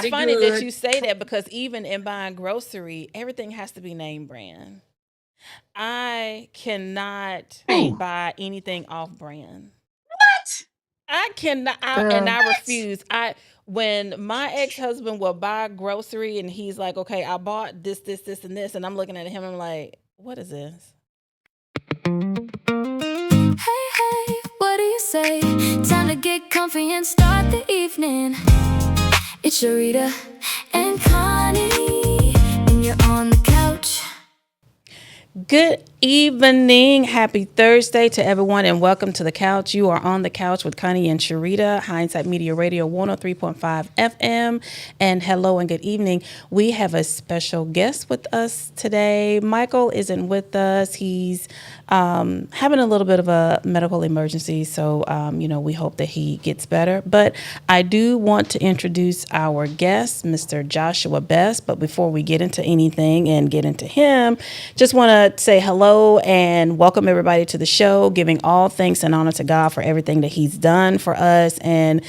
it's mighty funny that good. you say that because even in buying grocery, everything has to be name brand. I cannot Hey, buy anything off brand. what? I cannot, and Girl, I What? refuse. I When my ex husband will buy grocery and he's like, "Okay, I bought this, this, this, and this," and I'm looking at him, I'm like, "What is this?" Hey, hey, what do you say? Time to get comfy and start the evening. It's Sharita and Connie, and you're on the couch. Good evening. Happy Thursday to everyone, and welcome to the couch. You are on the couch with Connie and Sharita, Hindsight Media Radio 103.5 FM. And hello and good evening. We have a special guest with us today. Michael isn't with us. He's having a little bit of a medical emergency, so we hope that he gets better. But I do want to introduce our guest, Mr. Joshua Best. But before we get into anything and get into him, just want to say hello and welcome everybody to the show, giving all thanks and honor to God for everything that He's done for us, and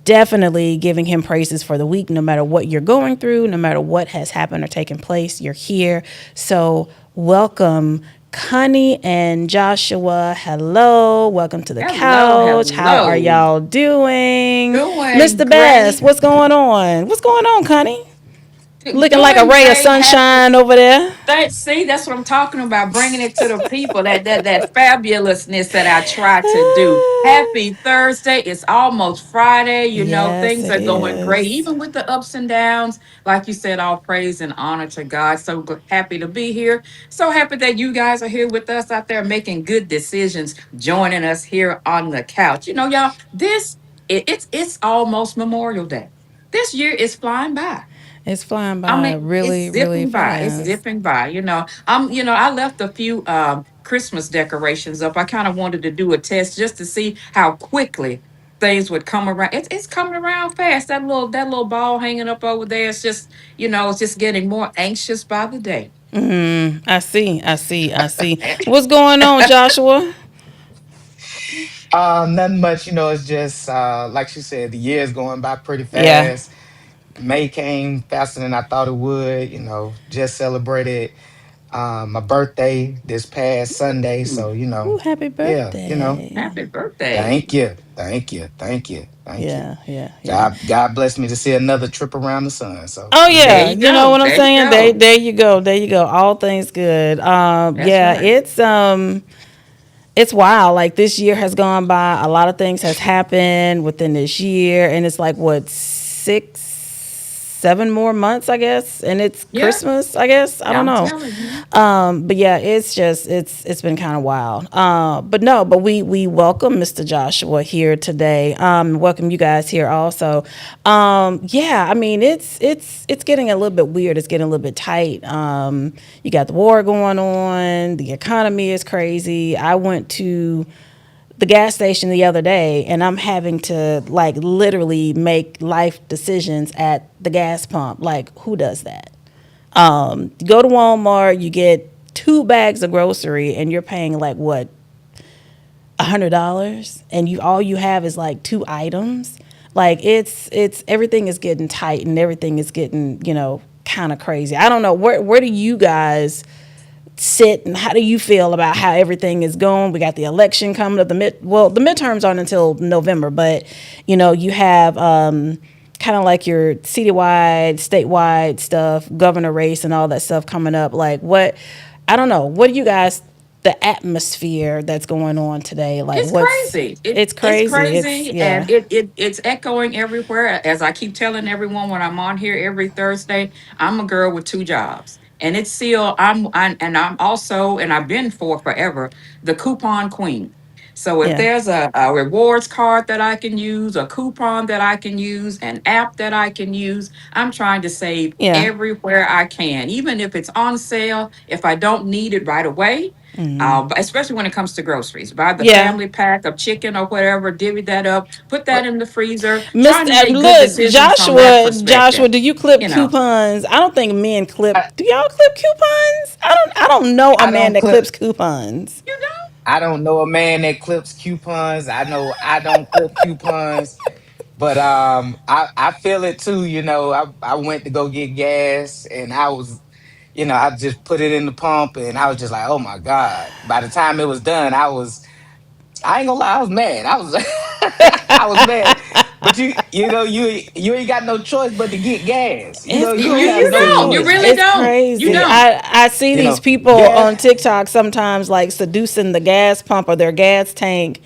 definitely giving Him praises for the week. No matter what you're going through, no matter what has happened or taken place, you're here. So welcome, Connie and Joshua. Hello. Welcome to the Hello, couch. How are hello. y'all doing? Doing Mr. Best, great. what's going on? What's going on, Connie? Looking like a Doing ray of great. Happy. sunshine over there. See, that's what I'm talking about. Bringing it to the people. That fabulousness that I try to do. Happy Thursday. It's almost Friday. Yes, Things it are going great, is. even with the ups and downs. Like you said, all praise and honor to God. So happy to be here. So happy that you guys are here with us out there making good decisions, joining us here on the couch. Y'all, it's almost Memorial Day. This year is flying by. It's flying I by mean, it's really, really zipping by. It's fast. zipping by. I left a few Christmas decorations up. I kind of wanted to do a test just to see how quickly things would come around. It's coming around fast. That little ball hanging up over there. It's just getting more anxious by the day. I see. I see. I see. What's going on, Joshua? nothing much, it's just like she said, the year's going by pretty Yeah. fast. May came faster than I thought it would, just celebrated my birthday this past Sunday. Ooh, So, Ooh, happy yeah, birthday. happy birthday. thank you, thank you, thank you, thank you. Yeah, yeah, yeah. God blessed me to see another trip around the sun. So, Oh There yeah, you you know go. what I'm There you saying? go. There you go. There you go. All things good. That's Yeah, right. it's wild. Like this year has gone by. A lot of things has happened within this year, and it's like what 7 more months, I guess, and it's Yeah, Christmas. I guess I don't I'm know. telling you. But yeah, it's been kind of wild. But no, but we welcome Mr. Joshua here today. Welcome you guys here also. Yeah, I mean it's getting a little bit weird. It's getting a little bit tight. You got the war going on. The economy is crazy. I went to the gas station the other day and I'm having to like literally make life decisions at the gas pump. Like who does that? You go to Walmart, you get 2 bags of grocery, and you're paying like what $100, and you all you have is like 2 items. Like it's everything is getting tight, and everything is getting kind of crazy. I don't know where do you guys sit, and how do you feel about how everything is going? We got the election coming up. The midterms aren't until November, but you have kind of like your citywide, statewide stuff, governor race, and all that stuff coming up. Like what? I don't know. What do you guys? The atmosphere that's going on today. Like It's what's? crazy. It's It's crazy. It's crazy, and yeah. it's echoing everywhere. As I keep telling everyone when I'm on here every Thursday, I'm a girl with two jobs, and it's still I'm also, and I've been for forever, the coupon queen. So if Yeah. there's a rewards card that I can use, a coupon that I can use, an app that I can use, I'm trying to save Yeah. everywhere I can, even if it's on sale. If I don't need it right away, especially when it comes to groceries. Buy the Yeah. family pack of chicken or whatever, divvy that up, put that in the freezer, trying Mr. to make good Look, decisions from that Joshua, perspective. do you clip You know, coupons? I don't think men clip. I, Do y'all clip coupons? I don't know a I man don't that clip. clips coupons. you know, I don't know a man that clips coupons. I know I don't clip coupons. But I feel it too. I went to go get gas, and I just put it in the pump, and I was just like, oh my god. By the time it was done, I ain't gonna lie, I was mad. I was I was mad. But you ain't got no choice but to get gas. It's You You, don't you have you no don't. crazy. You choice. really It's don't. You crazy. Yeah, don't. I see these people gas. on TikTok sometimes like seducing the gas pump or their gas tank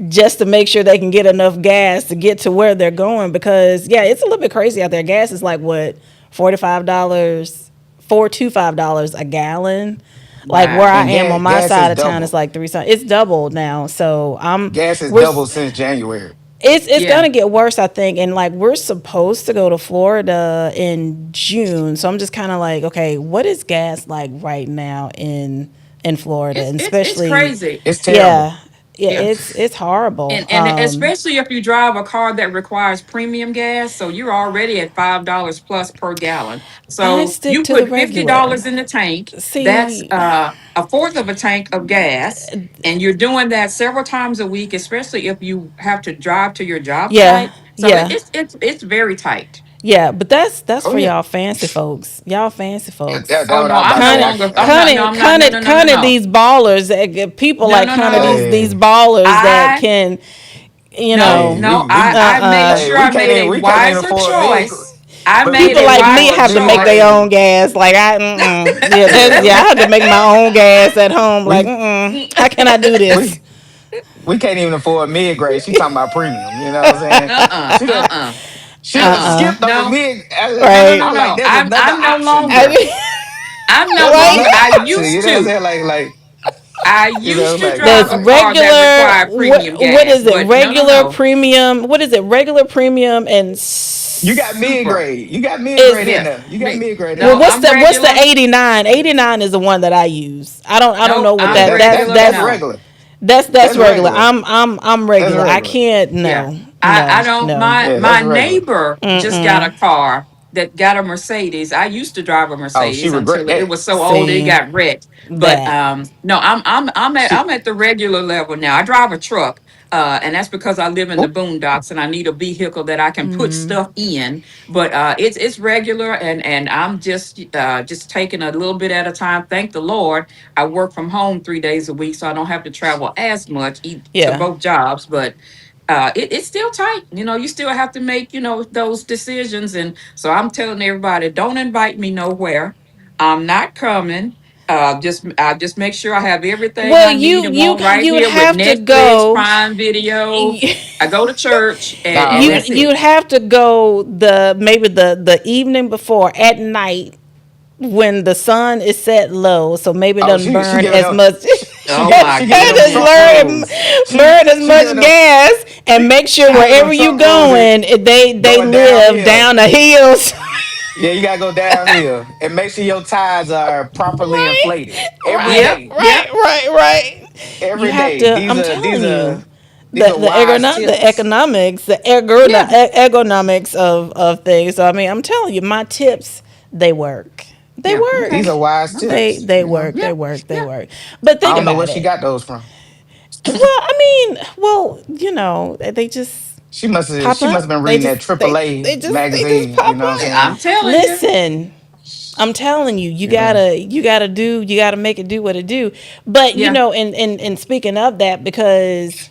just to make sure they can get enough gas to get to where they're going because yeah, it's a little bit crazy out there. Gas is like what, $45, $4 to $5 a gallon. Like where Wow. I And am on my gas side is of town, it's double. like three times. It's doubled now. So Gas is we're double since January. it's Yeah. gonna get worse, I think. And like we're supposed to go to Florida in June, so I'm just kind of like, okay, what is gas like right now in Florida, It's and it's it's especially, crazy. It's terrible. yeah, yeah, Yeah. it's horrible. And especially if you drive a car that requires premium gas, so you're already at $5 plus per gallon. I So stick you to the put regular. $50 in the tank. That's See, a fourth of a tank of gas, and you're doing that several times a week, especially if you have to drive to your job yeah, site. So yeah, it's very tight. yeah, but that's Oh for yeah. y'all fancy folks. Y'all fancy folks. Oh What no, I was I'm about to no say. longer. I'm not. No, Cunning, I'm not. No, no, no, no, no, these ballers, people no, like no, Cunning, no. these Hey, ballers that I can, no, hey, no. we we I made uh, hey, sure I made a we can't even wiser afford vehicle, choice. I but we made people a can't like even me wiser afford have to minimum make their choice. own wage. gas. Like yeah, Yeah, I have to make my own gas at home. Like, we how can I do this? we we can't even afford mid grade. She talking about premium. You know what I'm saying? Uh-uh, She done uh-uh, she done uh-uh. skipped over No, mid. No, no, Right, no. Like no. there's another I'm no option I longer. here. mean, I'm no There's longer. right. another I option. You used know what I'm to. saying? I used to Like drive There's a car that regular. required premium What gas, is it? but no, no, Regular no. premium. What is it? Regular premium and you got mid Super. grade. You got mid grade is in Yeah. there. You got Me. mid grade in well. No, there. What's I'm the regular. 89? 89 is the one that I use. I don't No, know what I'm Yeah, that. regular. that's No. regular. That's That's regular. regular. I'm That's regular. I regular. can't. Yeah. No, I no, don't no. my Yeah, my that's regular. neighbor just got a car that got a Mercedes. I used to drive a Oh, she Mercedes regret until it that. was so old it See got wrecked. But that. no, I'm She at the regular level now. I drive a truck. And that's because I live in the oh, boondocks and I need a vehicle that I can put stuff in. But it's regular and I'm just taking a little bit at a time. Thank the Lord. I work from home 3 days a week, so I don't have to travel as much to Yeah. both jobs. But it's still tight. You still have to make, those decisions. And so I'm telling everybody, don't invite me nowhere. I'm not coming. Just make sure I have everything Well, I need and want right you'd here with have to Netflix, go. Prime Video. You I go to church and nah. that's it. you'd have to go maybe the evening before at night when the sun is set low, so maybe it Oh, doesn't she burn giving as them much. Oh my she giving them Just Trump goodness. rules. burn as She giving much them gas and make sure she giving them wherever you Trump rules and going, they going live downhill. down the hills. Yeah, you gotta go downhill and make sure your tires are properly Right, inflated every right, Yep, day. yep. right. You Every have day. to. I'm telling you, These are wise the tips. economics, Yeah, ergonomics of things. So I mean, I'm telling you, my tips they work. They yeah. work. Okay. These are wise Okay. tips. They You know, work. Yeah, They work. They yeah, work. But I think don't know where about she it. got those from. Well, I mean, they just pop She must up. have been reading that They just magazine. You pop know what I'm Hey, up. I'm saying? telling you. Listen, I'm telling you, You know. you gotta make it do what it do. But Yeah. and speaking of that, because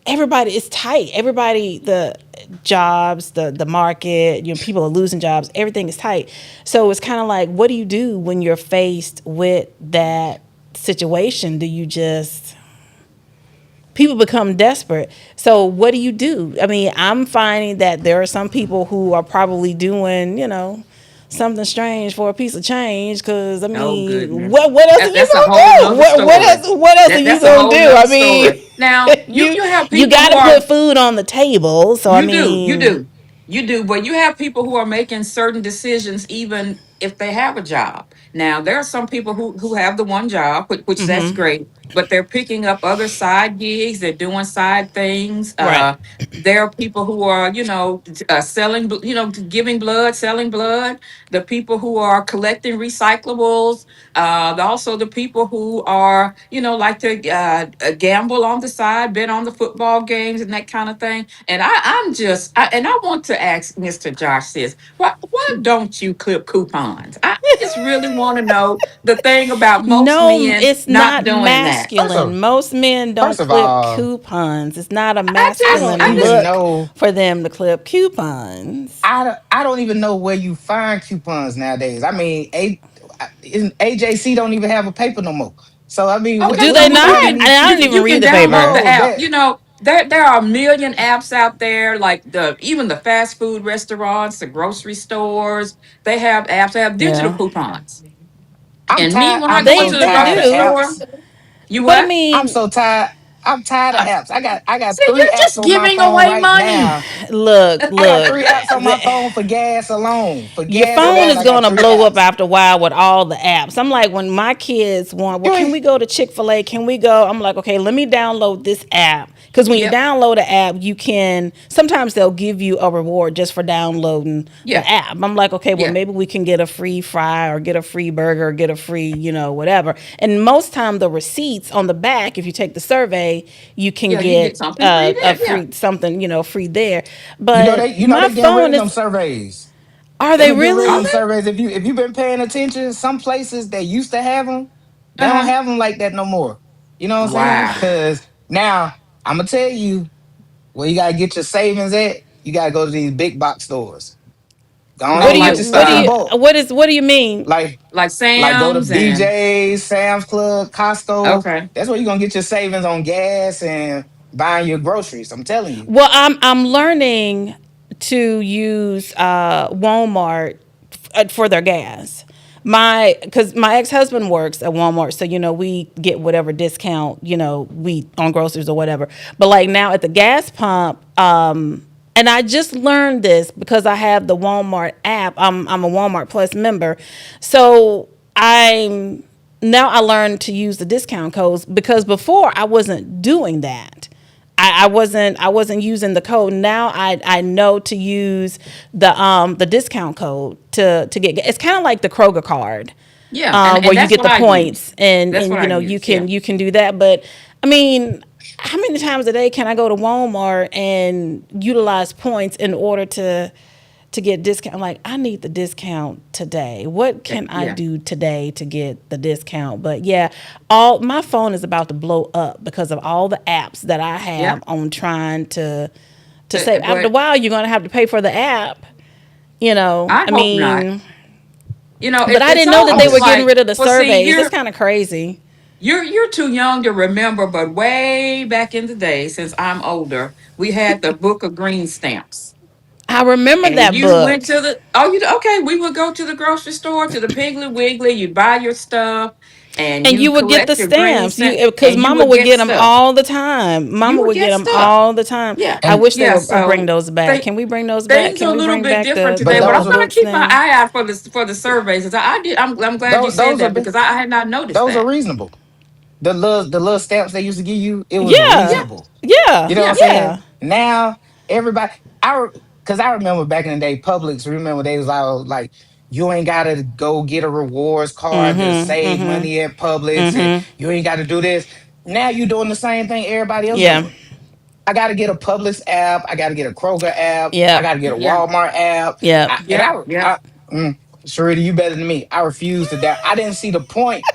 everybody is tight. Everybody, the jobs, the market, people are losing jobs. Everything is tight. So it's kind of like, what do you do when you're faced with that situation? Do you just people become desperate. So what do you do? I mean, I'm finding that there are some people who are probably doing, something strange for a piece of change. Because I Oh mean, goodness. what else are That, you that's a gonna whole do? nother story. What else are you That's a gonna whole do? I nother mean, story. Now, you you you have you people got who to are put food on the table. So I you do, you mean, do, you do, but you have people who are making certain decisions even if they have a job. Now, there are some people who have the one job, which that's great. but they're picking up other side gigs. They're doing side things. Right. There are people who are, selling, giving blood, selling blood. The people who are collecting recyclables. Also the people who are, like to gamble on the side, bet on the football games and that kind of thing. And and I want to ask Mr. Josh this: why don't you clip coupons? I just really want to know the thing about most No, men it's not not doing that. First of masculine. Most men don't first of clip all, coupons. It's not a I don't masculine I just, even look know. for them to clip coupons. I don't even know where you find coupons nowadays. I mean, AJC don't even have a paper no more. So I mean, okay, Do where they well, you not? clipping great. these? I You don't even you read can the download paper. the No, app. that There are a million apps out there, like even the fast food restaurants, the grocery stores. They have apps. They have digital Yeah, coupons. And me, when I I'm go they so into the they tired grocery of do. store, apps. you But I what? I'm mean, so tired. I'm tired of apps. I got See, three you're apps just on my giving phone away right money. now. look, I got look. three apps on my phone for gas alone. For Your gas phone alone, is I got gonna three blow up apps. after a while with all the apps. I'm like, when my kids want, well, You can ain't we go to Chick-fil-A? Can we go? I'm like, okay, let me download this app. Because when you Yep. download an app, you can sometimes they'll give you a reward just for downloading the Yeah. app. I'm like, okay, well, Yeah. maybe we can get a free fry or get a free burger or get a free, whatever. And most time the receipts on the back, if you take the survey, you can Yeah. You get get something free a there. Yeah. free something, free there. they But my they getting rid phone of them is, surveys. are They they been getting rid of Are them really? they? surveys. If you've been paying attention, some places that used to have them, they Uh don't huh. have them like that no more. You know what I'm saying? Wow. Because now I'm gonna tell you where you gotta get your savings at. You gotta go to these big box stores. Go on What Oh, and do get you like your what stuff do in you bulk. what do you mean? Like like go to Sam's and BJ's, Sam's Club, Costco. okay. That's where you're gonna get your savings on gas and buying your groceries. I'm telling you. Well, I'm learning to use Walmart for their gas. Because my ex-husband works at Walmart, so we get whatever discount we on groceries or whatever. But like now at the gas pump, and I just learned this because I have the Walmart app. I'm a Walmart Plus member, so I'm now I learned to use the discount codes because before I wasn't doing that. I wasn't using the code. Now I know to use the discount code to get. It's kind of like the Kroger card, Yeah, where and you that's get what the I use. points and That's what I you use. Yeah. can do that. But I mean, how many times a day can I go to Walmart and utilize points in order to get discount? I'm like, I need the discount today. What can I Yeah. do today to get the discount? But yeah, all my phone is about to blow up because of all the apps that I Yeah. have on trying to save. After a But while, you're gonna have to pay for the app. I I hope not. mean, but I It's didn't know that I'm they were almost just getting like, rid of the well, see, surveys. It's kind of crazy. you're too young to remember, but way back in the day, since I'm older, we had the book of green stamps. I remember And that you went book. to okay, we would go to the grocery store, to the Piggly Wiggly, you'd buy your stuff, and And you you would get the collect your green stamps, stamp, you because and you Mama would would get get them stuff. all the time. You Mama would would get get them stuff. all the time. Yeah. I and wish they Yeah. would bring So those back. they Can we bring those back? things Can are a we little bring bit back different the but today, the but the I'm those are gonna books keep my now? eye out for the surveys. I'm glad you said those are that because I had not noticed those are that. reasonable. The little stamps they used to give you, it was Yeah. Yeah, reasonable. yeah, You know what I'm Yeah. saying? yeah. Now everybody, because I remember back in the day, Publix. Remember they was like, you ain't gotta go get a rewards card to save money at Publix, and you ain't got to do this. Now you doing the same thing everybody else Yeah. doing. I got to get a Publix app. I got to get a Kroger app. I Yep. got to get a Yeah. Walmart app. Yep. I, and Yeah. Yeah. Sharita, you better than me. I refuse to that. I didn't see the point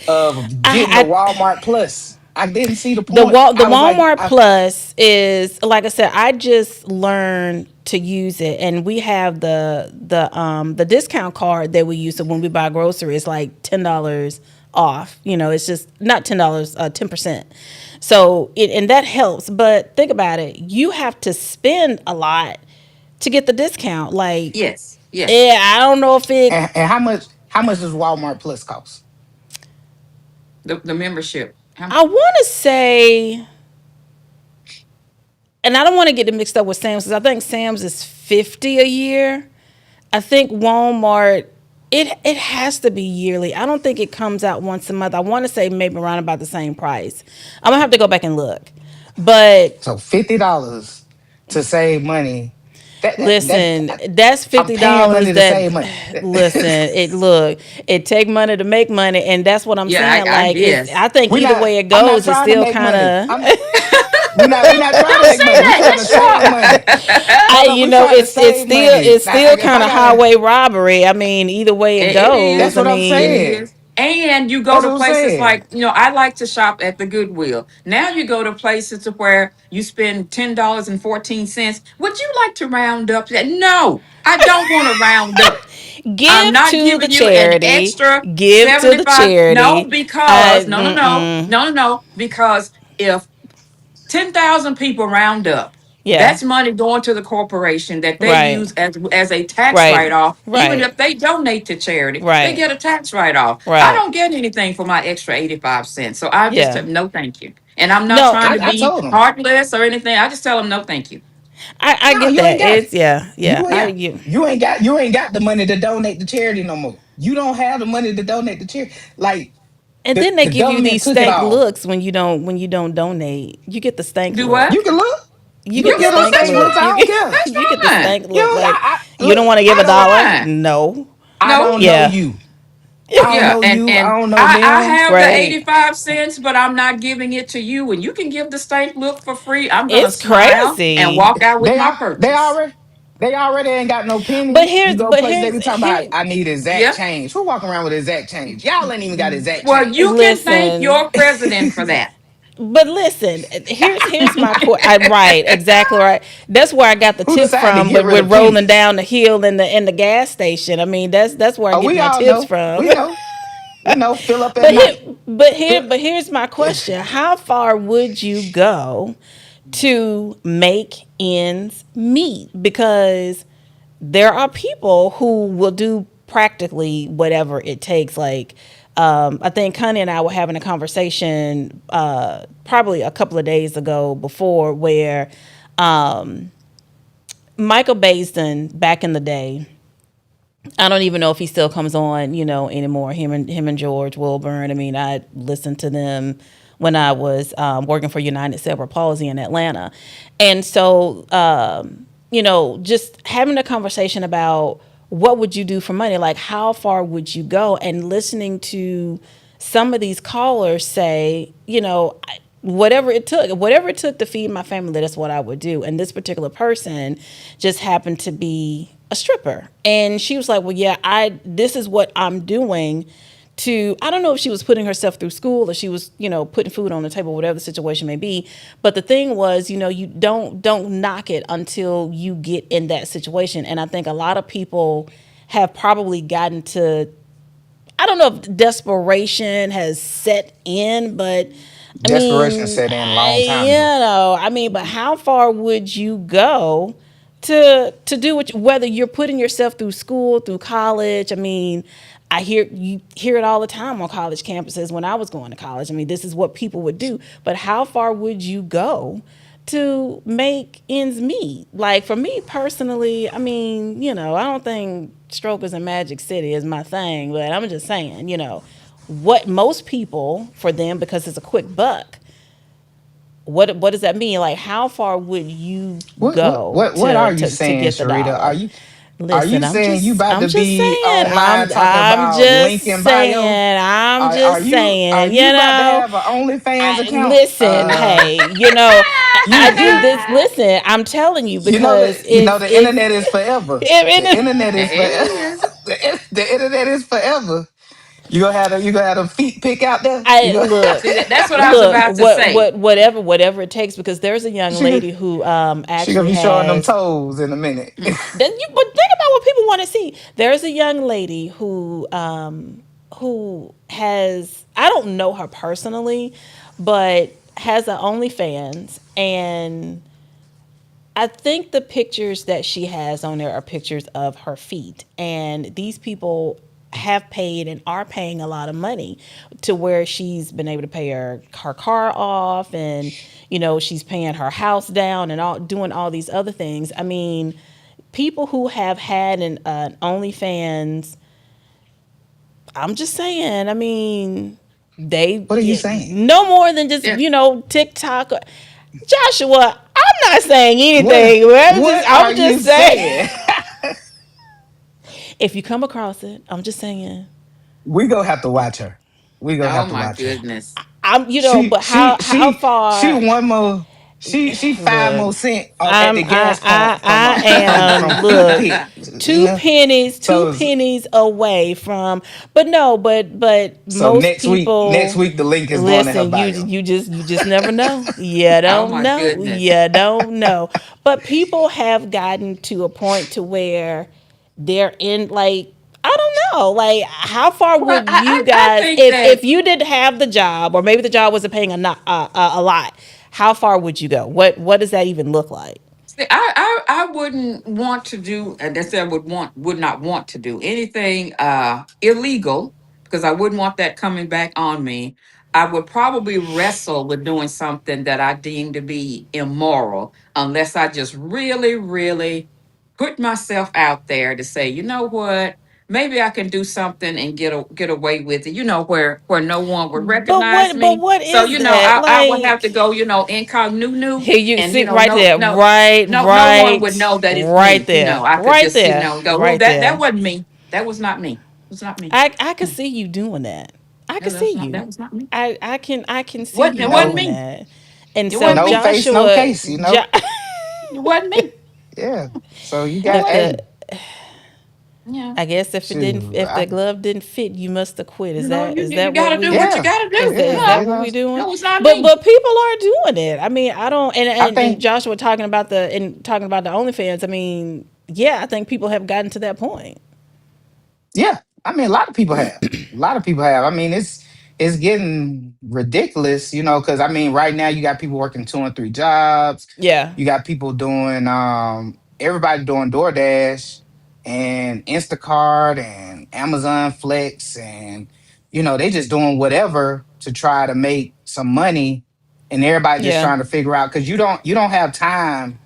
of I, getting the I Walmart Plus. I didn't see the point. The I was like, Walmart Plus is, like I said, I just learned to use it, and we have the discount card that we use. So when we buy groceries, like $10 off. It's just not $10, 10%. So and that helps. But think about it, you have to spend a lot to get the discount. Like, Yes. Yes. yeah, I don't know if it. and how much does Walmart Plus cost? The membership. I want to say, and I don't want to get it mixed up with Sam's because I think Sam's is 50 a year. I think Walmart It has to be yearly. I don't think it comes out once a month. I want to say maybe around about the same price. I'm gonna have to go back and look. But So $50 to save money. listen, that's I'm paying $50 money to that save money. listen, it take money to make money, and that's what I'm Yeah, saying. I Like it's guess. I think we either not. way it I'm not goes, it's trying to still make money. kinda We're not trying to Don't make say money. We that. trying to That's save true. money. I Hold up, you we know trying to it's save still money. it's Now, still if I kind of gotta, highway robbery. I mean, either way it It goes. that's I what is. I'm It mean, saying. is. And you go That's to what I'm places saying. like, I like to shop at the Goodwill. Now you go to places to where you spend $10.14. Would you like to round up that? No, I don't want to round up. I'm give not to the giving you an charity. extra Give to the 75. No, charity. because I no, no, no, no, no, no. Because if 10,000 people round up. yeah. That's money going to the corporation that they Right. use as a tax Right. write off. Even Right. if they donate to charity, they Right. get a tax write off. I Right. don't get anything for my extra 85 cents. So I just Yeah. tell no thank you. And I'm not No, trying to I be told him. heartless or anything. I just tell them no thank you. I No, get you ain't that. got it. It's yeah, yeah. You I ain't. Yeah. you You ain't got the money to donate to charity no more. You don't have the money to donate to charity. Like and the then they the give you government these took it stank all. looks when you don't donate. You get the stank Do look. what? You can look. You You get can the You get them know, stank that's stank look. looks. I You don't get care. that's you get the fine. stank You look. don't got. Like you don't Look. want to give I a That's don't. dollar? fine. No. I No. don't know Yeah. you. I don't Yeah, know and you. I and don't know I them. have the Right. 85 cents, but I'm not giving it to you. And you can give the stank look for free. I'm gonna It's smile and crazy. walk out with They my are. They purchase. already. They already ain't got no pennies. You go places, they be talking about, here I need exact Yeah. change. Who walking around with exact change? Y'all ain't even got exact Well, change. you can thank listen. your president for that. But listen, here's my right, exactly right. That's where I got the Who tip decided to from get rid with of rolling pennies? down the hill in the gas station. I mean, that's where I Oh, get we my all tips know. from. We know. We know. Fill up at night. Fill, But here's my question: how far would you go to make ends meet? Because there are people who will do practically whatever it takes. Like, I think Connie and I were having a conversation probably a couple of days ago before where Michael Baisden back in the day. I don't even know if he still comes on, anymore. Him and George Wilburn. I mean, I listened to them when I was working for United Cerebral Palsy in Atlanta, and so just having a conversation about what would you do for money, like how far would you go, and listening to some of these callers say, whatever it took to feed my family, that's what I would do. And this particular person just happened to be a stripper. And she was like, well, yeah, this is what I'm doing to, I don't know if she was putting herself through school or she was, putting food on the table, whatever the situation may be. But the thing was, you don't knock it until you get in that situation. And I think a lot of people have probably gotten to, I don't know if desperation has set in, but I desperation mean, set in a long time ago. but how far would you go to do whether you're putting yourself through school, through college? I mean, you hear it all the time on college campuses when I was going to college. I mean, this is what people would do. But how far would you go to make ends meet? Like for me personally, I mean, I don't think strokers in Magic City is my thing, but I'm just saying, what most people for them, because it's a quick buck, what does that mean? Like how far would you go What are you to saying, get the Sharita? dollar? Are you Listen, saying you about I'm to just be saying, online talking about link in bio? Are are you about to have an OnlyFans account? listen, hey, You listen, I'm telling you because the internet is forever. The internet is forever. It is. The internet is forever. You gonna have them feet pick out there. You I go. look, See, that's what I was look, about to say. whatever it takes, because there's a young she gonna, lady who she gonna actually be showing them has. toes in a minute. But think about what people want to see. There's a young lady who has, I don't know her personally, but has an OnlyFans, and I think the pictures that she has on there are pictures of her feet. And these people have paid and are paying a lot of money to where she's been able to pay her car off, and she's paying her house down and all, doing all these other things. I mean, people who have had an OnlyFans I'm just saying. I mean, they What are you get saying? no more than just Yeah. TikTok. Joshua, I'm not saying What anything. what are I'm you just saying. saying? If you come across it, I'm just saying. We gonna have to watch her. We gonna Oh have to my watch her. goodness. I'm, She but she how she she far? one more. She 5 more Look, cent at the gas pump I from am, feet look, pics. You know. two So pennies away from, but no, but so most next people, week the link is going in her listen, bio. you just never know. You Oh don't my know. goodness. You don't know. But people have gotten to a point to where they're in, like, I don't know. Like, how far Well, would you I guys, think if that you didn't have the job, or maybe the job wasn't paying a lot, how far would you go? What does that even look like? see, I wouldn't want to do, and that's I would not want to do anything illegal because I wouldn't want that coming back on me. I would probably wrestle with doing something that I deem to be immoral unless I just really, really put myself out there to say, you know what, maybe I can do something and get away with it. Where no one would recognize But me. what So is that? I would have Like, to go, incognito, here you and sit right there, no one would know that it's right me. there, I could right just there, go, oh, right that there. wasn't me. That was not me. It was not me. I could see you doing that. I No, could see that you. was not me. I can see What you it wasn't No doing me. that. And It so wasn't no me. face, no Joshua, case. You know. It wasn't me. Yeah. So you It got if wasn't. the a Yeah. I guess shoot. if the glove didn't fit, you must have quit. You Is that got what to do what we you Yeah, got to do. is yeah. that You what No, know. we doing? no, it's not me. But people are doing it. I mean, I don't, I and think Joshua talking about the OnlyFans. I mean, yeah, I think people have gotten to that point. yeah. I mean, a lot of people have. A lot of people have. I mean, it's getting ridiculous, because I mean, right now you got people working 2 and 3 jobs. Yeah. You got people doing everybody doing DoorDash and Instacart and Amazon Flex, and they just doing whatever to try to make some money, and everybody just Yeah. trying to figure out because you don't have time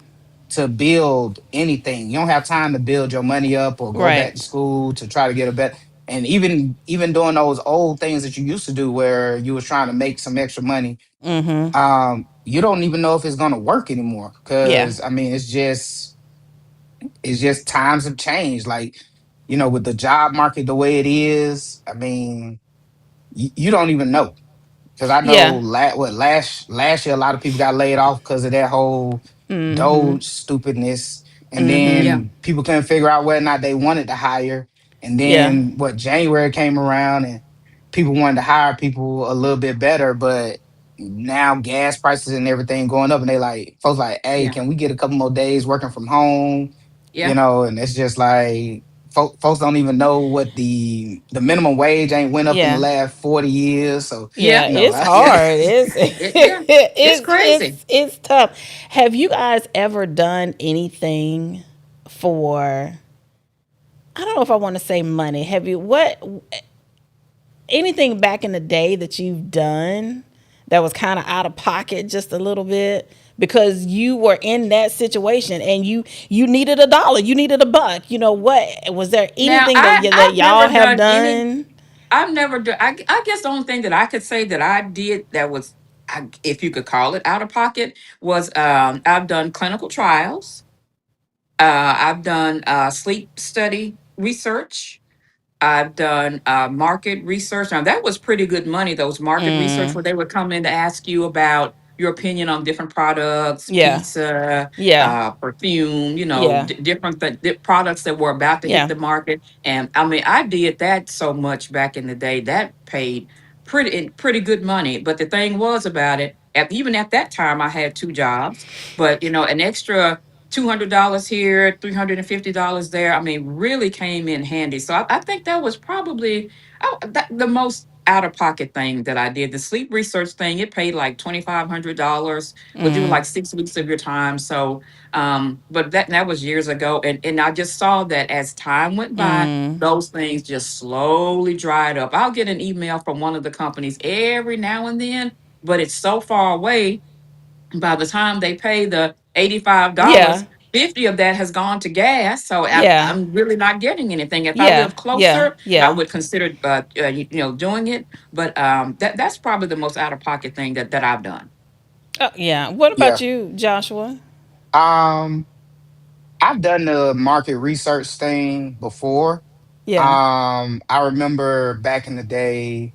to build anything. You don't have time to build your money up or go back Right. to school to try to get a better. And even doing those old things that you used to do, where you was trying to make some extra money, Mm-hmm. you don't even know if it's gonna work anymore. Yeah. Because I mean, it's just times have changed. Like, with the job market the way it is, I mean, you don't even know. Because I know Yeah. last year a lot of people got laid off because of that whole Mm-hmm. Doge stupidness, and Mm-hmm. Yeah. then people couldn't figure out whether or not they wanted to hire. And Yeah. then what January came around, and people wanted to hire people a little bit better, but now gas prices and everything going up, and they like folks like, hey, Yeah. can we get a couple more days working from home? Yeah. And it's just like folks don't even know what the minimum wage ain't went up in the Yeah. last 40 years. So, Yeah, Yeah. it's Yeah. hard. Yeah. It's crazy. It's tough. Have you guys ever done anything for, I don't know if I want to say money. Have you what anything back in the day that you've done that was kind of out of pocket just a little bit because you were in that situation and you needed a dollar, you needed a buck. You know what? Was there Now, anything that I've y'all never have done any. done? I've never done. I guess the only thing that I could say that I did that was, if you could call it out of pocket, was I've done clinical trials. I've done sleep study research. I've done market research. Now that was pretty good money. Those market research Mm, where they would come in to ask you about your opinion on different products, yeah. pizza, Yeah. perfume. Yeah. Different products that were about to hit Yeah. the market. And I mean, I did that so much back in the day that paid pretty good money. But the thing was about it, even at that time, I had 2 jobs. But an extra $200 here, $350 there. I mean, really came in handy. So I think that was probably the most out of pocket thing that I did. The sleep research thing, it paid like $2,500, would do Mm, like 6 weeks of your time. So, but that was years ago. And I just saw that as time went by, mm. those things just slowly dried up. I'll get an email from one of the companies every now and then, but it's so far away by the time they pay the Yeah. $85, 50 of that has gone to gas, so Yeah. I'm really not getting anything. If I Yeah. live Yeah. closer, I Yeah. would consider doing it, but that's probably the most out of pocket thing that I've done. Oh, yeah. What about Yeah. you, Joshua? Um, I've done the market research thing before. Yeah. I remember back in the day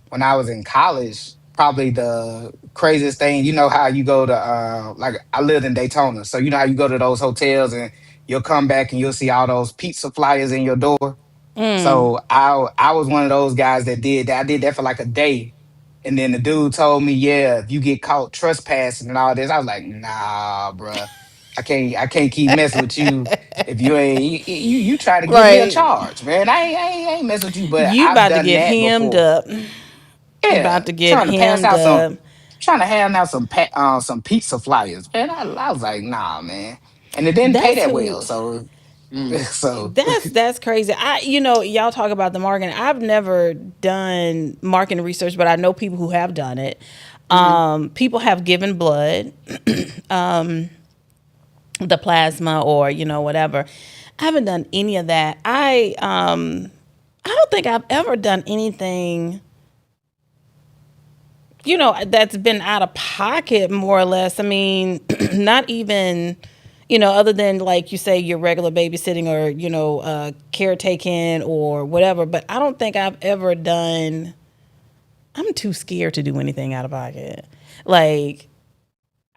when I was in college, probably the craziest thing, you know how you go to like I lived in Daytona. So you know how you go to those hotels and you'll come back and you'll see all those pizza flyers in your door. Mm. So I was one of those guys that did that. I did that for like a day. And then the dude told me, yeah, if you get caught trespassing and all this, I was like, nah, bruh. I can't keep messing with you if you ain't you try to give me a Right. charge, man. I ain't messing with you, but You I've about to done get that hemmed before. up. Yeah, About to get trying to pass hemmed out up. trying to hand out some pizza flyers, man. I was like, nah, man, and it didn't pay That's that well. who. So Mm. so That's crazy. Y'all talk about the marketing. I've never done marketing research, but I know people who have done it. Hmm. People have given blood, the plasma, or whatever. I haven't done any of that. I don't think I've ever done anything, that's been out of pocket, more or less. I mean, not even, other than, like you say, your regular babysitting or, caretaking or whatever. But I don't think I've ever done, I'm too scared to do anything out of pocket. Like,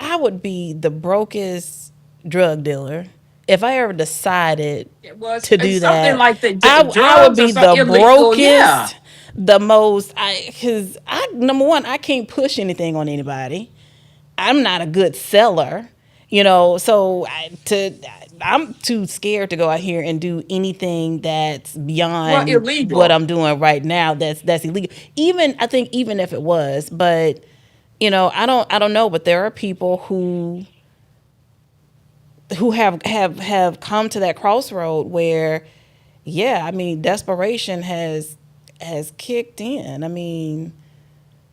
I would be the brokest drug dealer if I ever decided It was to do it's something that. like the I would drugs or be some the illegal. Yeah. brokest, the most. Because number one, I can't push anything on anybody. I'm not a good seller, so I'm too scared to go out here and do anything that's Well, beyond what illegal. I'm doing right now. That's illegal. Even I think even if it was, but I don't know. But there are people who have come to that crossroad where, yeah, I mean, desperation has kicked in. I mean,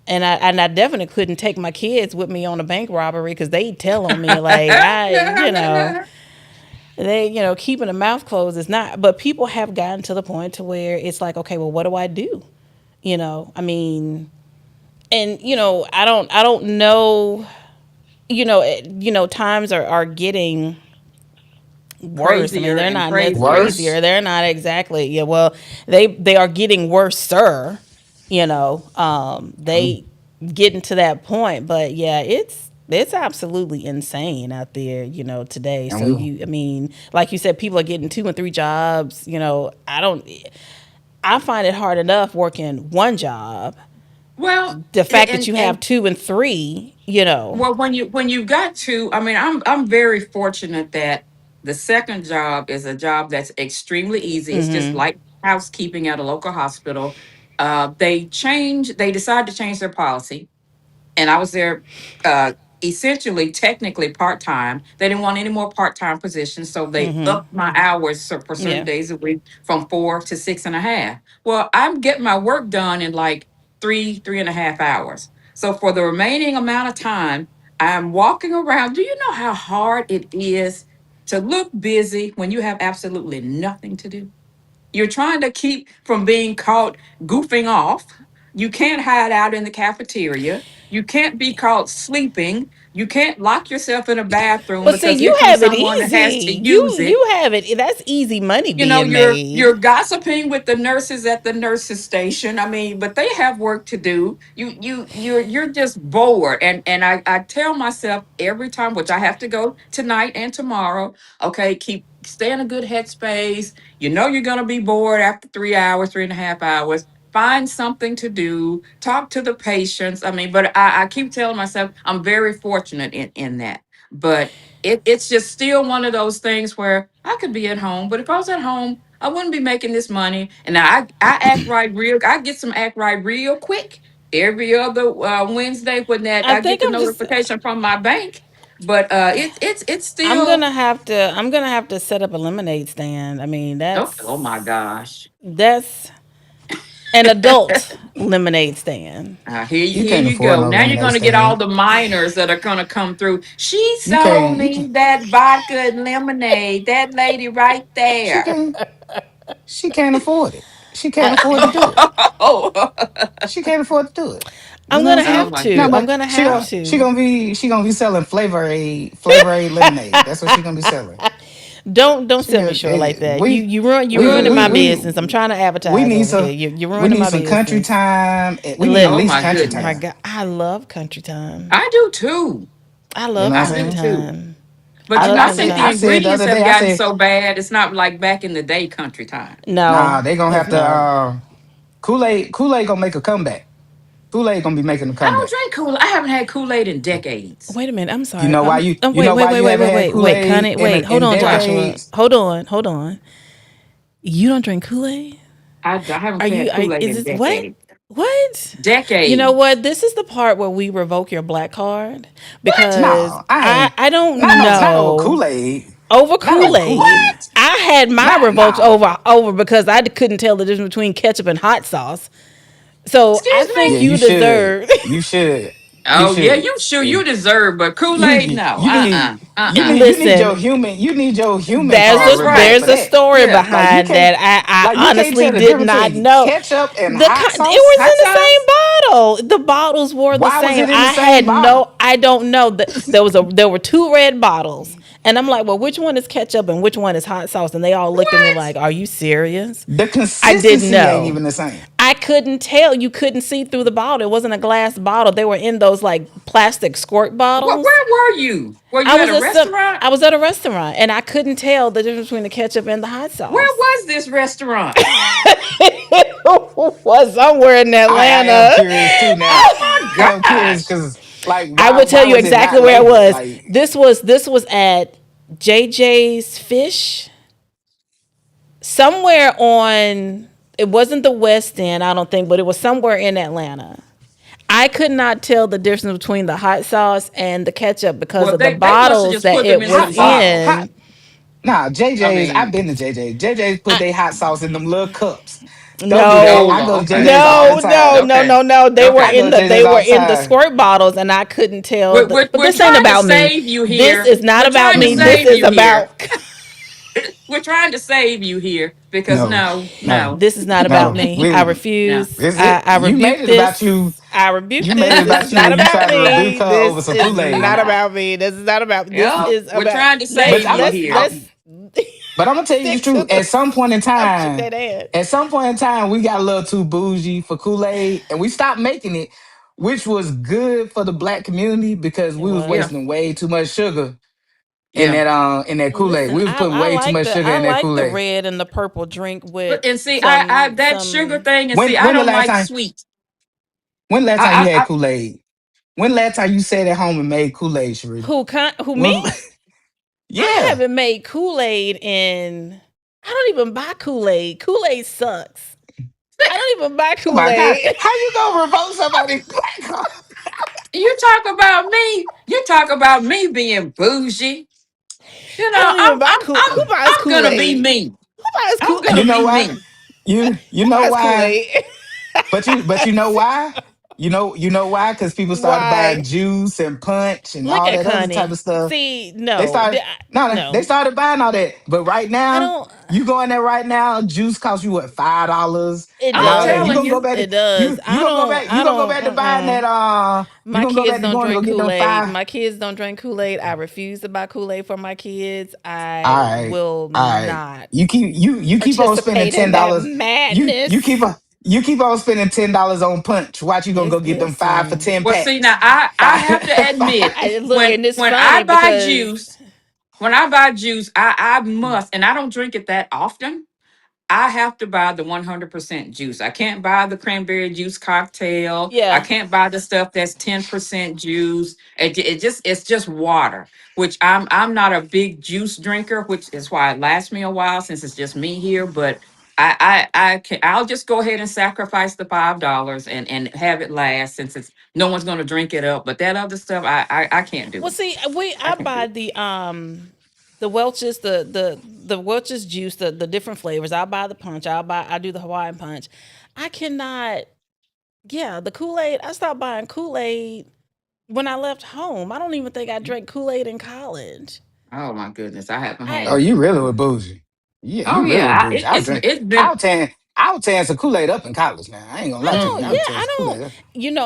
and I definitely couldn't take my kids with me on a bank robbery because they tell on me, like, they keeping a mouth closed is not. But people have gotten to the point to where it's like, okay, well, what do I do? I mean, and I don't know. Times are getting worse. I mean, Crazier they're and not net crazier. crazier. worse. They're not exactly. Yeah, well, they are getting worse, sir. They getting to that point, but yeah, it's absolutely insane out there, today. And So we I mean, like you said, people are getting two and three jobs. I find it hard enough working one job. Well, The fact that you have and two and three. well, when you got to, I mean, I'm very fortunate that the second job is a job that's extremely easy. It's just like housekeeping at a local hospital. They decided to change their policy, and I was there essentially technically part-time. They didn't want any more part-time positions, so they upped my hours for certain Yeah. days a week from 4 to 6.5. Well, I'm getting my work done in like 3.5 hours. So for the remaining amount of time, I'm walking around. Do you know how hard it is to look busy when you have absolutely nothing to do? You're trying to keep from being caught goofing off. You can't hide out in the cafeteria. You can't be caught sleeping. You can't lock yourself in a bathroom But see, because here you comes have it someone that has to easy. You use it. you have it. That's easy money You know, being you're made. gossiping with the nurses at the nurses station. I mean, but they have work to do. You're just bored. And I tell myself every time, which I have to go tonight and tomorrow, okay, stay in a good headspace. You know you're gonna be bored after 3 hours, 3.5 hours. Find something to do, talk to the patients. I mean, but I keep telling myself I'm very fortunate in that. But it's just still one of those things where I could be at home, but if I was at home, I wouldn't be making this money. And I act right real. I get some act right real quick every other Wednesday when that I I think get the I'm just. notification from my bank. But it's I'm still. gonna have to. I'm gonna have to set up a lemonade stand. I mean, Oh my gosh. that's An adult lemonade stand. You Here can't you afford go. no Now you're lemonade going to get all stand. the minors that are going to come through. She You sold can't. You me can't. that vodka and lemonade. That lady right She there. can't. She can't afford it. She can't afford to do it. Oh, She can't afford to do it. You I'm know what I'm gonna saying? oh have my to. No, I'm goodness. but gonna she have gonna she to. gonna be she gonna be selling Flavor Aid lemonade. That's what she gonna be selling. Don't She sell me got short like that. we You we ruining we my Mm. business. I'm we trying to we advertise need over here. some You're we ruining need my some country business. time. We need at Oh least my country My goodness. time. God, I love country time. I do too. I You know love what I'm I country do saying? too. time. But I love I country think time. the I said the ingredients other day, have I gotten said, so bad. It's not like back in the day country time. No, nah, they gonna it's have to not. Kool-Aid gonna make a comeback. Kool-Aid gonna be making a I don't comeback. drink Kool. I haven't had Kool-Aid in decades. Wait a minute. I'm You sorry. know why you Oh, you wait, know wait, why wait, you wait, haven't wait, had wait, wait, Kool-Aid Connie. Wait, hold in on, Why? Joshua. decades? Hold on. You don't drink Kool Aid? I haven't Are you? had Kool-Aid Is in this what? decades. What? You know Decades. what? This is the part where we revoke your black card What? because No, I ain't I don't not over know Kool-Aid. over Not Kool over Aid. Kool-Aid. What? I had my Not revoked nah. over because I couldn't tell the difference between ketchup and hot sauce. So I Excuse think Yeah, me? you you should. deserve. You should. You Oh yeah, should. you sure Eh, you deserve, but Kool-Aid, You no. you need Listen, you need your human card there's That's revoked right. for a that. story Yeah. behind that. I You can't honestly tell the did difference not between know. ketchup and hot It sauce. was Hot in the sauce? same bottle. The bottles were the Why was same. it in the same bottle? I don't know. There were two red bottles. And I'm like, well, which one is ketchup and which one is hot sauce? And they all looked at me What? like, are you serious? The I didn't consistency ain't know. even the same. I couldn't tell. You couldn't see through the bottle. It wasn't a glass bottle. They were in those like plastic squirt bottles. Where were you? Were you I at was a at some. restaurant? I was at a restaurant and I couldn't tell the difference between the ketchup and the hot Where sauce. was this restaurant? Was somewhere in I am Atlanta. curious too now. Oh my I am curious gosh. because like I would tell why you was it exactly not where it labeled? was. Like This was at JJ's Fish, somewhere on. It wasn't the West End, I don't think, but it was somewhere in Atlanta. I could not tell the difference between the hot sauce and the ketchup because Well, of the they must have bottles just that put them it in was some hot sauce bottle. hot in. nah I JJ's I've mean, been to JJ's put their hot sauce in them little cups. Don't do that. oh, No, I go to okay. JJ's all the time. Okay. no. I go to They JJ's were all the in the time. squirt bottles, and I couldn't tell. But We're this ain't trying to about me. save you This here. is not We're about trying to me. This save Mm-mm. is you here. about. We're trying to save you here because No, no, no, no, This is not about no. me. I We no. refuse. this it. I You made rebuke it about this. you. I rebuke You made this. it This is about you not when you about tried to rebuke me. her This over some is Kool-Aid. not about me. This is not about. This Yeah, is we're about. trying to Let's But save I'm you not. let's here. let's But I'm gonna tell you the stick to truth. At the some point in subject time, at hand. at some point in time, we got a little too bougie for Kool-Aid, and we stopped making it, which was good for the black community because It we was Yeah, was. wasting way too much sugar yeah. in that Kool-Aid. Listen, We was putting way too much sugar I in that like the Kool-Aid. red and the purple drink with But and see, I some that sugar some. thing, and see, I When the don't last like time sweet. when the last time you I, had I, I Kool-Aid? When the last time you sat at home and made Kool-Aid, Sharita? Who me? When I yeah. haven't made Kool Aid in. I don't even buy Kool Aid. Kool Aid sucks. I don't even buy Oh Kool my God. Aid. How you gonna revoke somebody's black card? you talk about me. You talk about me being bougie. You I know, don't even buy Kool. Who buys I'm Kool gonna be Aid? me. Who buys I'm Kool? You gonna know be why? me. You Who know buys Kool why? Aid? But you know why? You know why? Because people started buying Why? juice and punch and Look all at that other type Connie. of stuff. See, They no, started no, they no. started buying all that. But right I now, don't. you go in there right now, juice costs you what $5 It and I'm all that. You telling gonna does. go you. back to It does. you gonna go back you I gonna go don't. back to buying that you My gonna go kids back to don't going to go drink get them Kool Aid. five. My kids don't drink Kool Aid. I refuse to buy Kool Aid for my kids. All I right, will all right. not You keep on spending participate in ten that dollars. You keep madness. on spending $10 on punch. Watch you gonna It's go get them 5 for listen. 10 Well, see packs. now, I Five, have to five. admit I look, and it's when funny I buy because juice, when I buy juice, I must, and I don't drink it that often. I have to buy the 100% juice. I can't buy the cranberry juice cocktail. I yeah. can't buy the stuff that's 10% juice. It's just water, which I'm not a big juice drinker, which is why it lasts me a while since it's just me here. But I'll just go ahead and sacrifice the $5 and have it last since it's no one's gonna drink it up. But that other stuff I can't do Well, it. see, I I can't buy do it. the Welch's, the Welch's juice, the different flavors. I'll buy the punch. I do the Hawaiian punch. I cannot. Yeah, the Kool Aid. I stopped buying Kool Aid when I left home. I don't even think I drank Kool Aid in college. Oh my goodness, I haven't Oh, I had. you really were bougie. Yeah, Oh you really were yeah, bougie. I was drink. it's been. I was tearing some Kool-Aid up in college now. I ain't gonna lie to you. don't. I Yeah, was Mm-mm. tearing I some don't. Kool-Aid up.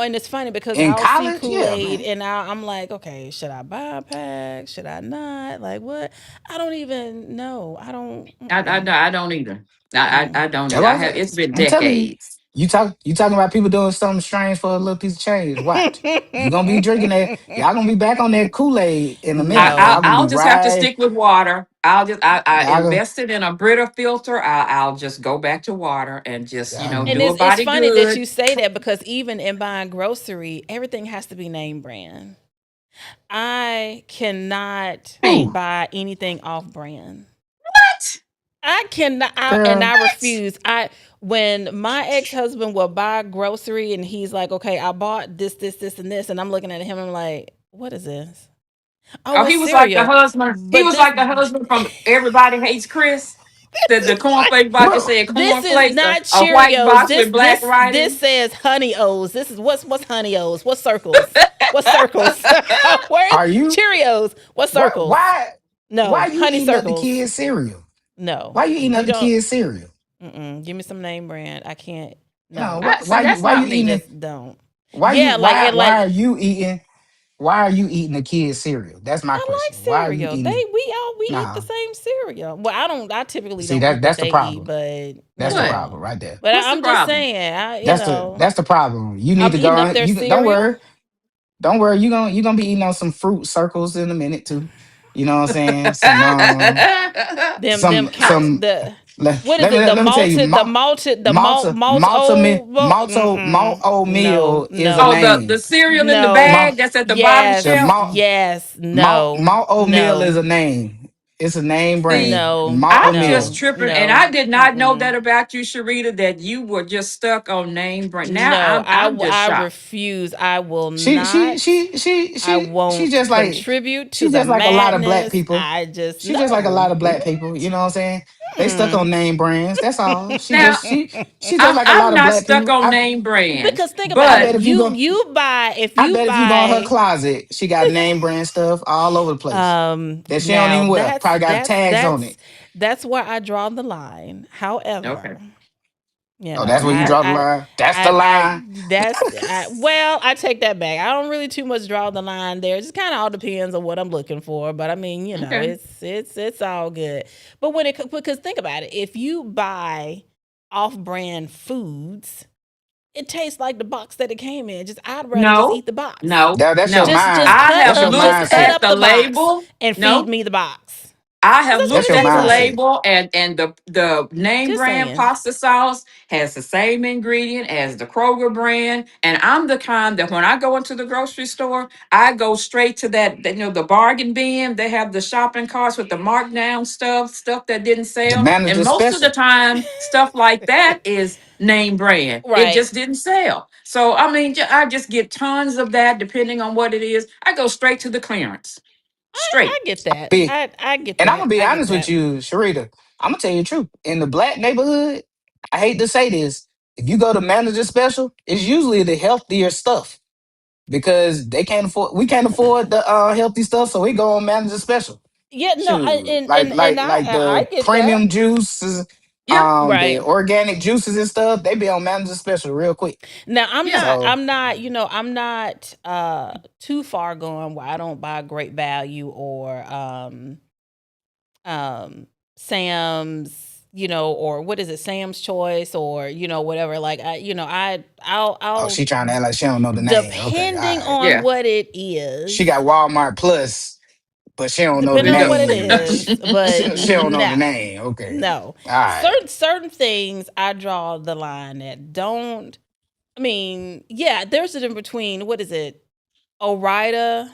And it's funny because In I'll see college, Kool yeah, Aid man. and I'm like, okay, should I buy a pack? Should I not? Like what? I don't even know. I don't. Mm-mm, I don't either. mm-mm. I don't That's either. what I I have. said. It's been I'm telling you. decades. You talking about people doing something strange for a little piece of change. Watch. You gonna be drinking that. Y'all gonna be back on that Kool-Aid in a minute. No. Y'all gonna I'll be just have to right. stick with water. I Y'all gonna, invested in a Brita filter. I'll just go back to water and just y'all gonna And do a it's body funny that you good. say that because even in buying grocery, everything has to be name brand. I cannot Ooh, Me, buy anything off brand. what? I cannot, and girl. I What? refuse. I when my ex husband will buy grocery and he's like, "Okay, I bought this, and this," and I'm looking at him, I'm like, "What is this? Oh, Oh, it's he was like the cereal." husband. He But was this, like the husband from Everybody Hates Chris. The cornflake box that Well, said this is cornflakes, not a white Cheerios. box This with black this this writing. says Honey O's. This is what's Honey O's? What circles? What circles? Where's are you Cheerios? What what circles? why No, you honey eating up the circles. kids' cereal? No, Why you eating we up the don't. kids' cereal? Give me some name brand. I can't. No, No, See, that's why not you I eating me. it? just don't. Why you Yeah, like it. why Like are you eating why are you eating the kids' cereal? That's my I like question. Why are you cereal. eating We eat the nah. same cereal. Well, I don't. I typically See don't eat that what that's the they eat, problem. but That's the What? problem no. right there. But What's the I'm just problem? saying. That's the problem. You need I'm to go eating up on. their You don't cereal. worry. Don't worry. You gonna be eating on some fruit circles in a minute too. You know what I'm saying? Them count Some the let, what is it? let me tell you, The malt malt no, meal is a Oh, no, the name. cereal in the no. bag Malt that's at the bottom the Yes, shelf. yes, no, oatmeal is no, a name. It's a name See, brand. no, Malt I'm just oatmeal. no, tripping, and no. I did not know that about you, Sharita. That you were just stuck on name brand. Now No, I'm just I shocked. refuse. I will not. I She won't just like contribute to she the just like a lot of black madness. people. I just She just like a lot no. of black people. You know what I'm saying? They stuck on Mm. name brands. That's all. Now She just like a I'm lot of not black stuck people. on name brand, Because think I about but it. bet if you go If I you bet if you go in her buy closet, she got name brand stuff all over the place that she don't now even wear. that's Probably got tags on it. that's where I draw the line. okay. However, you Oh, know, that's where you draw the line. That's the line. well, I take that back. I don't really too much draw the line there. It just kind of all depends on what I'm looking for. But I mean, Okay. it's all good. But because think about it, if you buy off-brand foods, it tastes like the box that it came in. Just I'd rather just No, eat the box. no, That's your no. mind. I have That's your Just looked cut mindset. at up the the box label. and feed No, me the box. I Cause have that's what That's it looked your at tastes the like. mindset. label, and the name Just brand saying. pasta sauce has the same ingredient as the Kroger brand. And I'm the kind that when I go into the grocery store, I go straight to the bargain bin. They have the shopping carts with the marked down stuff that didn't The sell. And manager most of the special. time, stuff like that is name brand. It Right. just didn't sell. So I mean, I just get tons of that depending on what it is. I go straight to the clearance. I Straight. get that. Be I get and I'm gonna that. be I get honest with that. you, Sharita. I'm gonna tell you the truth. In the black neighborhood, I hate to say this. If you go to manager special, it's usually the healthier stuff because we can't afford the healthy stuff, so we go on manager special. Yeah, no, Shoot, like I the get that. premium juices, Yeah. the Right. organic juices and stuff, they be on manager special real quick. Now Yeah. So I'm not too far gone where I don't buy Great Value or Sam's, or what is it, Sam's Choice or whatever. Like oh, I'll she trying to act like she don't know the name. Okay, all depending right. on Yeah. what it She got is, Walmart Plus, but she don't know the depending on what it name. is, but She don't know the no, name. Okay, no, all right. certain things I draw the line at. Don't I mean, yeah, there's a difference between what is it, Orida,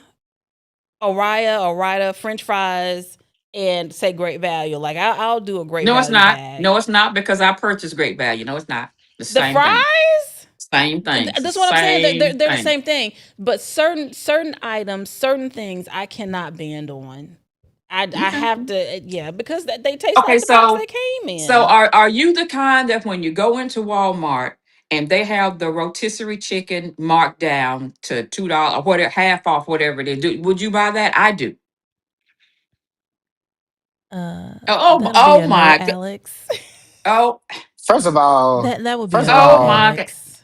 Orida French fries, and say Great Value. Like I'll do a Great No, it's Value not. bag. No, it's not because I purchased Great Value. No, it's not. The The same thing. fries. Same thing. It's the That's what I'm saying. same They're the thing. same thing, but certain items, certain things, I cannot bend on. I Okay. have to, yeah, because they taste Okay, like the box so they came so in. are you the kind that when you go into Walmart and they have the rotisserie chicken marked down to $2 or whatever, half off, whatever it is, would you buy that? I do. Uh, Oh, that'll be oh a no, my god. Alex. Oh, First of all, That would be first a of no, oh all, my god. Alex.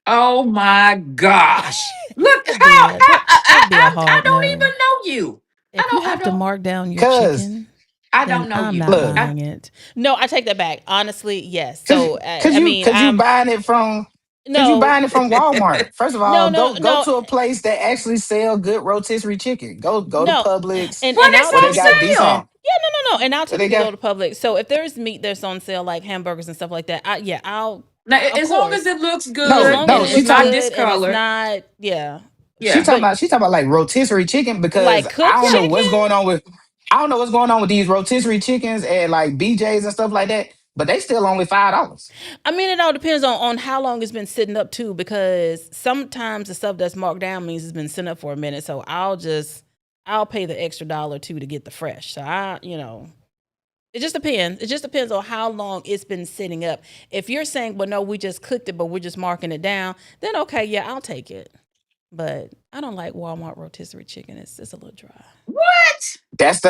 Oh my gosh. Look That'd how be a that'd be a I hard don't no. even know you. I If you don't I have to don't mark down your cause chicken, I then don't know I'm you. not look, I buying it. No, I take that back. Honestly, yes. cause So cause I you mean, cause you buying it from cause you no, buying it from Walmart. First of no, all, no, go no, to a place that actually sell good rotisserie chicken. Go to no, Publix But and it's I'll where they on got typically, decent. sale. yeah, no, and I'll Where they typically go got to Publix. So if there's meat that's on sale, like hamburgers and stuff like that, yeah, I'll, Now, of as long as course, it looks as no good long as and no. it it's She looks not talking good and it's discolored. not, yeah, she Yeah. talking but about she talking about like rotisserie chicken because like cooked chicken. I don't know what's going on with these rotisserie chickens and like BJ's and stuff like that. But they still only $5. I mean, it all depends on how long it's been sitting up too, because sometimes the stuff that's marked down means it's been sitting up for a minute. So I'll pay the extra dollar or two to get the fresh. So it just depends. It just depends on how long it's been sitting up. If you're saying, well, no, we just cooked it, but we're just marking it down, then okay, yeah, I'll take it. But I don't like Walmart rotisserie chicken. It's a little dry. What? That's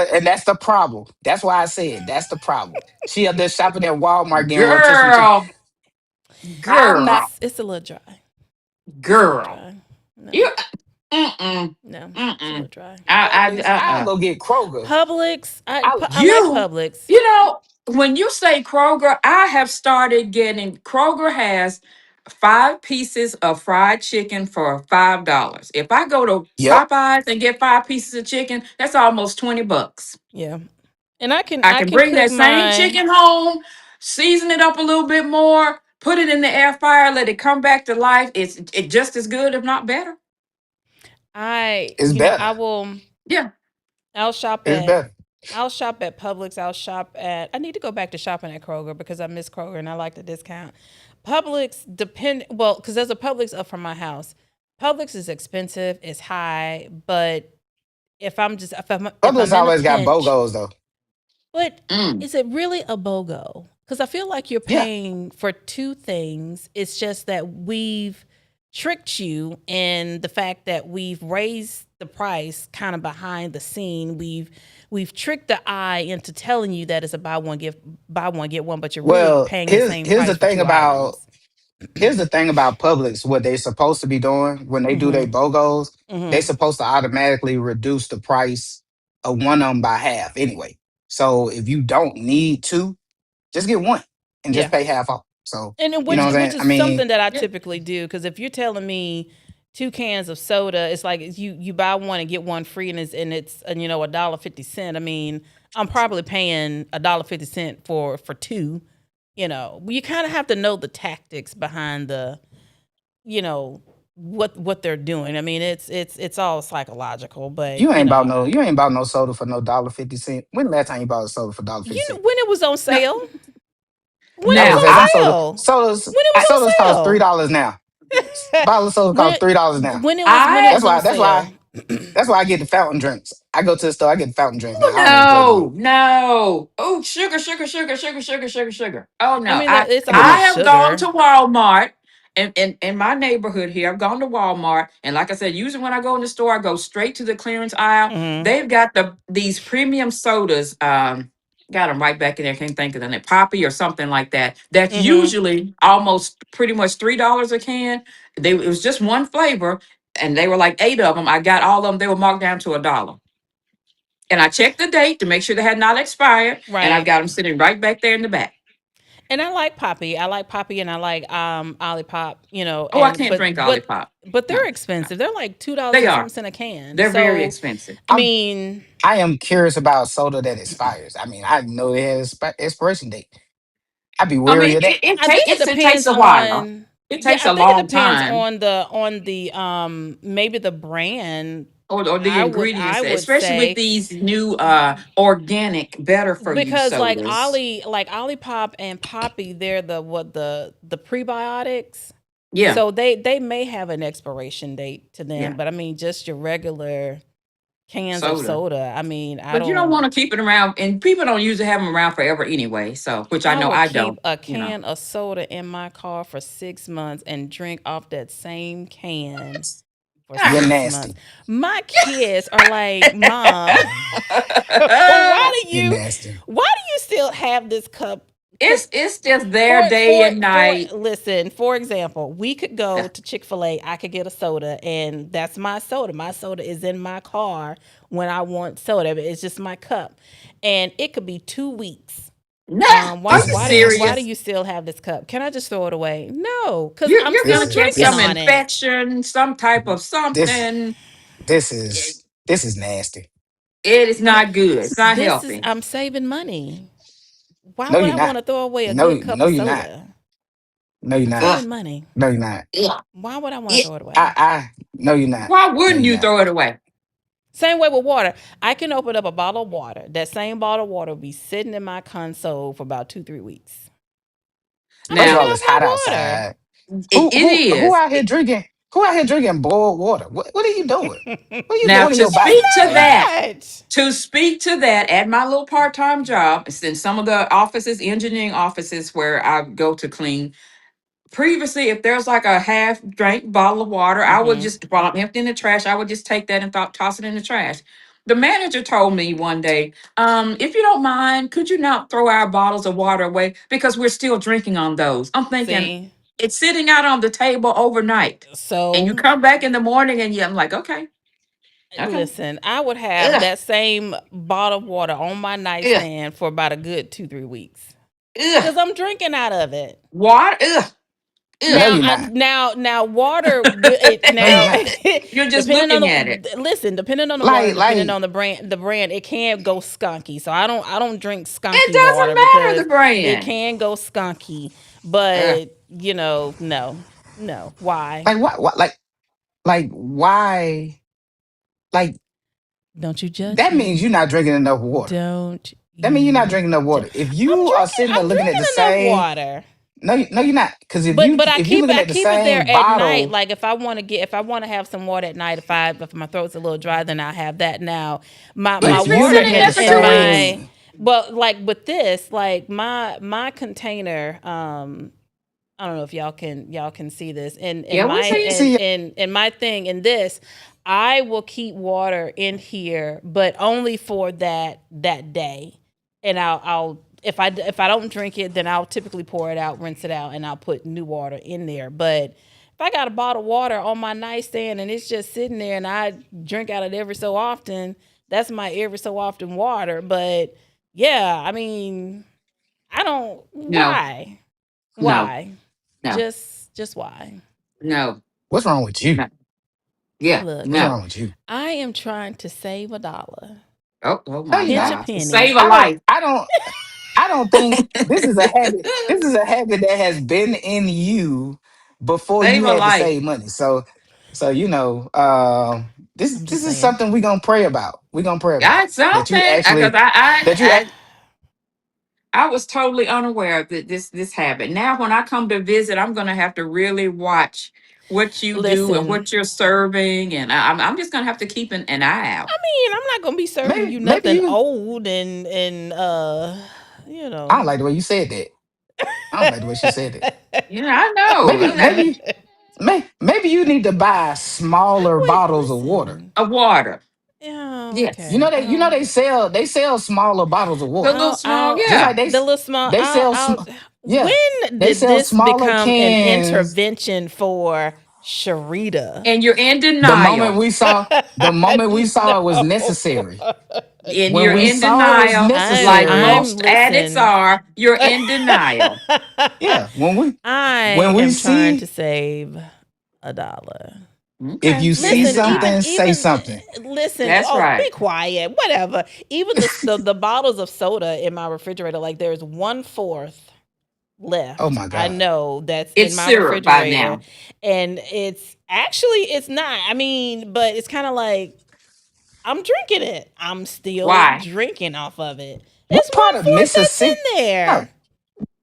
the problem. That's why I said that's the problem. She up there shopping at Walmart getting rotisserie chicken. Girl, I'm not. girl, It's a little dry. It's a little girl. dry. No, You mm-mm, no, it's a little mm-mm. dry. Publix, I'll Uh. go get Kroger. Publix, I I like You, Publix. you know, when you say Kroger, I have started getting Kroger has 5 pieces of fried chicken for $5. If I go to yep. Popeyes and get 5 pieces of chicken, that's almost $20. Yeah, and I I can can bring cook that same my. chicken home, season it up a little bit more, put it in the air fryer, let it come back to life. It's just as good, if not better. It's better. I will. Yeah. I'll shop It's at. better. I'll shop at Publix. I'll shop at. I need to go back to shopping at Kroger because I miss Kroger and I like the discount. Publix depend well because there's a Publix up from my house. Publix is expensive. It's high, but if Publix I'm in a always got pinch, BOGOs though. but Mm. is it really a BOGO? Because I feel like you're Yeah. paying for two things. It's just that we've tricked you in the fact that we've raised the price kind of behind the scene. We've tricked the eye into telling you that it's a buy one get one, but you're really Well, paying the same here's the price for thing two about items. here's the thing about Publix. What they're supposed to be doing when they do their Mm-hmm. BOGOs, they're Mm-hmm. supposed to automatically reduce the price of one of them by half anyway. So if you don't need two, just get one and just Yeah. pay half off. So And then you know what I'm which saying? I is mean, something that I Yeah. typically do because if you're telling me two cans of soda, it's like you buy one and get one free, and it's $1.50. I mean, I'm probably paying $1.50 for two. You kind of have to know the tactics behind the what they're doing. I mean, it's all psychological, but you ain't bought no soda for no $1.50. When the last time you bought a soda for $1.50? when it was on No, sale, when it I was was now gonna say on them I sale, when it was sodas on cost sale. $3 now. Bottle of soda when cost it $3 now. when it I That's was on why that's why sale. that's why I get the fountain drinks. I go to the store, I get the fountain drinks now. oh I don't even play no more. no. Oh, sugar, sugar, sugar, sugar, sugar, sugar, sugar. Oh I no. mean, I it's Give all I me have gone sugar. to Walmart in my neighborhood here. I've gone to Walmart, and like I said, usually when I go in the store, I go straight to the clearance aisle. Hmm. They've got these premium sodas. Got them right back in there. Can't think of the name, Poppy or something like that. That's Hmm. usually almost pretty much $3 a can. It was just one flavor, and they were like 8 of them. I got all of them. They were marked down to $1. And I checked the date to make sure they had not expired, and I've Right. got them sitting right back there in the back. And I like Poppy. I like Poppy, and I like Olipop. Oh, I And can't drink but No, they're expensive. They're like $2 they and are. something a can. They're very So expensive. I I'm mean, I am curious about soda that expires. I mean, I know they had expiration date. I'd be I mean, weary of that. I think it it takes depends a while. on. It Yeah, takes I a think it long depends time, on the maybe the brand. or the I ingredients, would especially with say these new organic, better for you because sodas. Like Olipop and Poppy, they're the prebiotics. Yeah, So they may have an expiration date to them, yeah. but I mean just your regular cans of soda. soda. I mean, I But you don't don't. want to keep it around, and people don't usually have them around forever anyway. So, which I I know will I keep don't. a You know, can of soda in my car for 6 months and drink off that same can for You're Ah. 6 months. nasty. My kids are like, Mom, why do You're you nasty. still have this cup? Because it's just there day and night. listen, for example, we could go to Chick-fil-A, I could get a soda, and that's my soda. My soda is in my car when I want soda. It's just my cup. And it could be 2 weeks. Nah, are Why This you is why do nasty. serious? you still have this cup? Can I just throw it away? No, because I'm You're This still gonna is get drinking some this on it. infection, some type of this something. this It is this is nasty. is No, not good. It's not this is healthy. I'm saving money. Why No, would you're I want not. to throw away a No, good cup no, of you're not. soda? No, you're I'm not. Ugh, saving money. No, you're not. ugh, Why would I want to ugh. throw it away? No, you're not. Why No, wouldn't you're you not. throw it away? Same way with water. I can open up a bottle of water. That same bottle of water will be sitting in my console for about 2, 3 weeks. I'm First of drinking Now all, it's off hot my outside. it Who is. out here drinking? Who out here drinking boiled water? What are you doing? water. What are you Now doing in to your body? speak to Like, that, Not. at my little part-time job, it's in some of the offices, engineering offices where I go to clean. Previously, if there's like a half drank bottle of water, I would Mm-hmm. just, while I'm emptying the trash, I would just take that and toss it in the trash. The manager told me one day, if you don't mind, could you not throw our bottles of water away because we're still drinking on those? I'm thinking See, it's sitting out on the table overnight, and you so come back in the morning and I'm like, okay, okay, listen, I would have ugh, that same bottle of water on my ugh, nightstand for about a good 2, 3 weeks ugh, because I'm drinking out of it. water, ugh, ugh. no, Now, you're not. now water. It No, you're now not. You're just depending on looking at it. the listen, depending on the water, Like, and depending like, on the brand, it can go skunky. So I don't drink It skunky doesn't water matter because the it brand. can go skunky. Ugh, But no. Why? what, why? Like, Don't you judge that means me? you're not drinking enough water. Don't That means you're not you? drinking enough Ju- water. If you are sitting there I'm looking at drinking the enough same, water. no, no, you're not. Because But if you looking I at the keep it there same at night. bottle, Like if I want to have some water at night, if my throat's a little dry, then I'll have that. Now but my if it's been you're water looking sitting at there the for in my, 2 weeks. same, but like with this, like my container, I don't know if y'all can see this in Yeah, we my see it. see, in my thing in this. I will keep water in here, but only for that day, and I'll if I don't drink it, then I'll typically pour it out, rinse it out, and I'll put new water in there. But if I got a bottle of water on my nightstand and it's just sitting there, and I drink out of it every so often, that's my every so often water. But yeah, I mean, I don't. No, Why? no, Why? no, Just why? no, what's wrong with you? no. Yeah, Look, What's no. wrong with you? I am trying to save $1, Oh, oh No, my you're pinch a not. God. To penny. save a life. I don't think this is a habit. This is a habit that has been in you before Save you a had to life. save money. So I'm this just is saying. something we're gonna pray about. We're gonna pray about Got something because that you I was totally unaware of this habit. Now, when I come to visit, I'm going to have to really watch what you do and Listen, what you're serving, and I'm just going to have to keep an eye out. I mean, I'm not gonna be serving you maybe nothing you. old and you I don't know. like the way you said that. I don't like the way she said it. Yeah, I know. Maybe maybe maybe you need to buy smaller Wait, bottles of water. listen. Of water. Yeah, Yes, okay. You know they sell smaller bottles of the water. little small. Just Yeah, like The little small. they sell yeah, When they did sell this smaller become an cans. intervention for Sharita? and you're in The moment denial, we saw it was No. necessary. and When you're we in saw it was denial, like necessary, I'm most addicts listen. are. You're in denial. yeah. I When we am trying to see save $1. if Okay, you you're see in Listen, denial. something, say even something. listen. That's Oh, be right. quiet. Whatever. Even the bottles of soda in my refrigerator, like there's 1/4 Oh left. my I God. know that's in It's my syrup by refrigerator, now. and it's not. I mean, but it's kind of like I'm drinking it. I'm still Why? drinking off of it. It's What part one of fourth that's Mississippi? in No, there.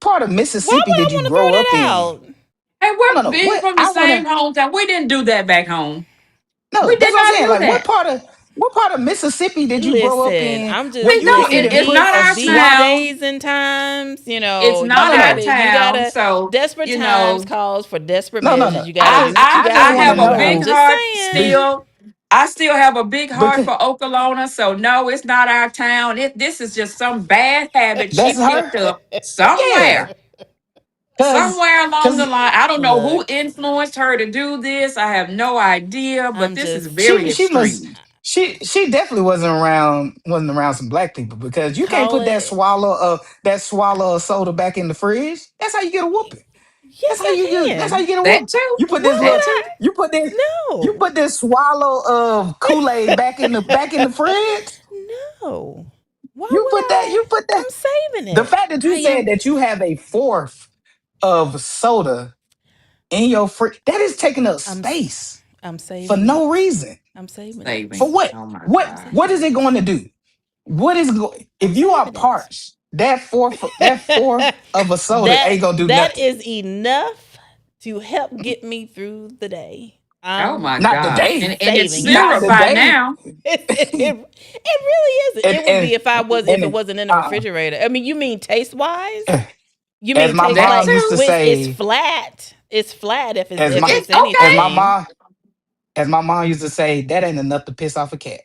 part of Why Mississippi would I did you want to throw grow up that in? out? Hey, we're No. being What from the I same wanna hometown. We didn't do that back home. no, We that's did what I'm not saying. do Like that. What part of Mississippi did you grow up Listen, in I'm where just We you know can't listen. it, even it's put not a our These swallow? town. days and times, It's you not No, our no, town. gotta So, desperate you times know, calls for desperate no, no, measures. no. You gotta do what you I gotta just I want to have a do. I'm big know just heart saying. still. I still have a big heart because for Oklahoma. So no, it's not our town. This is just some bad habit she that's her. picked up Yeah, somewhere. because Somewhere along the because line. I don't know who Look, influenced her to do this. I have no idea, but I'm this is just very she must extreme. she definitely wasn't around some black people because you can't call put it. that swallow of soda back in the fridge. That's how you get a whooping. Yes, That's how you I get a That whooping. too. You put this Why little That would too. I? you No, put this swallow of Kool-Aid back in the fridge. no. Why You would put that I? you put that I'm saving the it. fact that I you said am. that you have a fourth of soda in your fridge, that is taking up I'm. s- space I'm for saving it. no reason. I'm saving it. For Saving. what? Oh my I'm What saving is gosh. it it. going to do? I'm If you are saving it. parched, that fourth of a soda ain't gonna do That nothing. is enough to help get me through the day. Oh my Not gosh. today. And it's Saving Not syrup it. by today. now. It really isn't. and It would and be if it and wasn't in the uh, refrigerator. I mean, you mean taste wise? You as mean my taste That like mom used to too. it's say, flat. It's flat as if my it's It's as okay. my anything. mom as my mom used to say, that ain't enough to piss off a cat.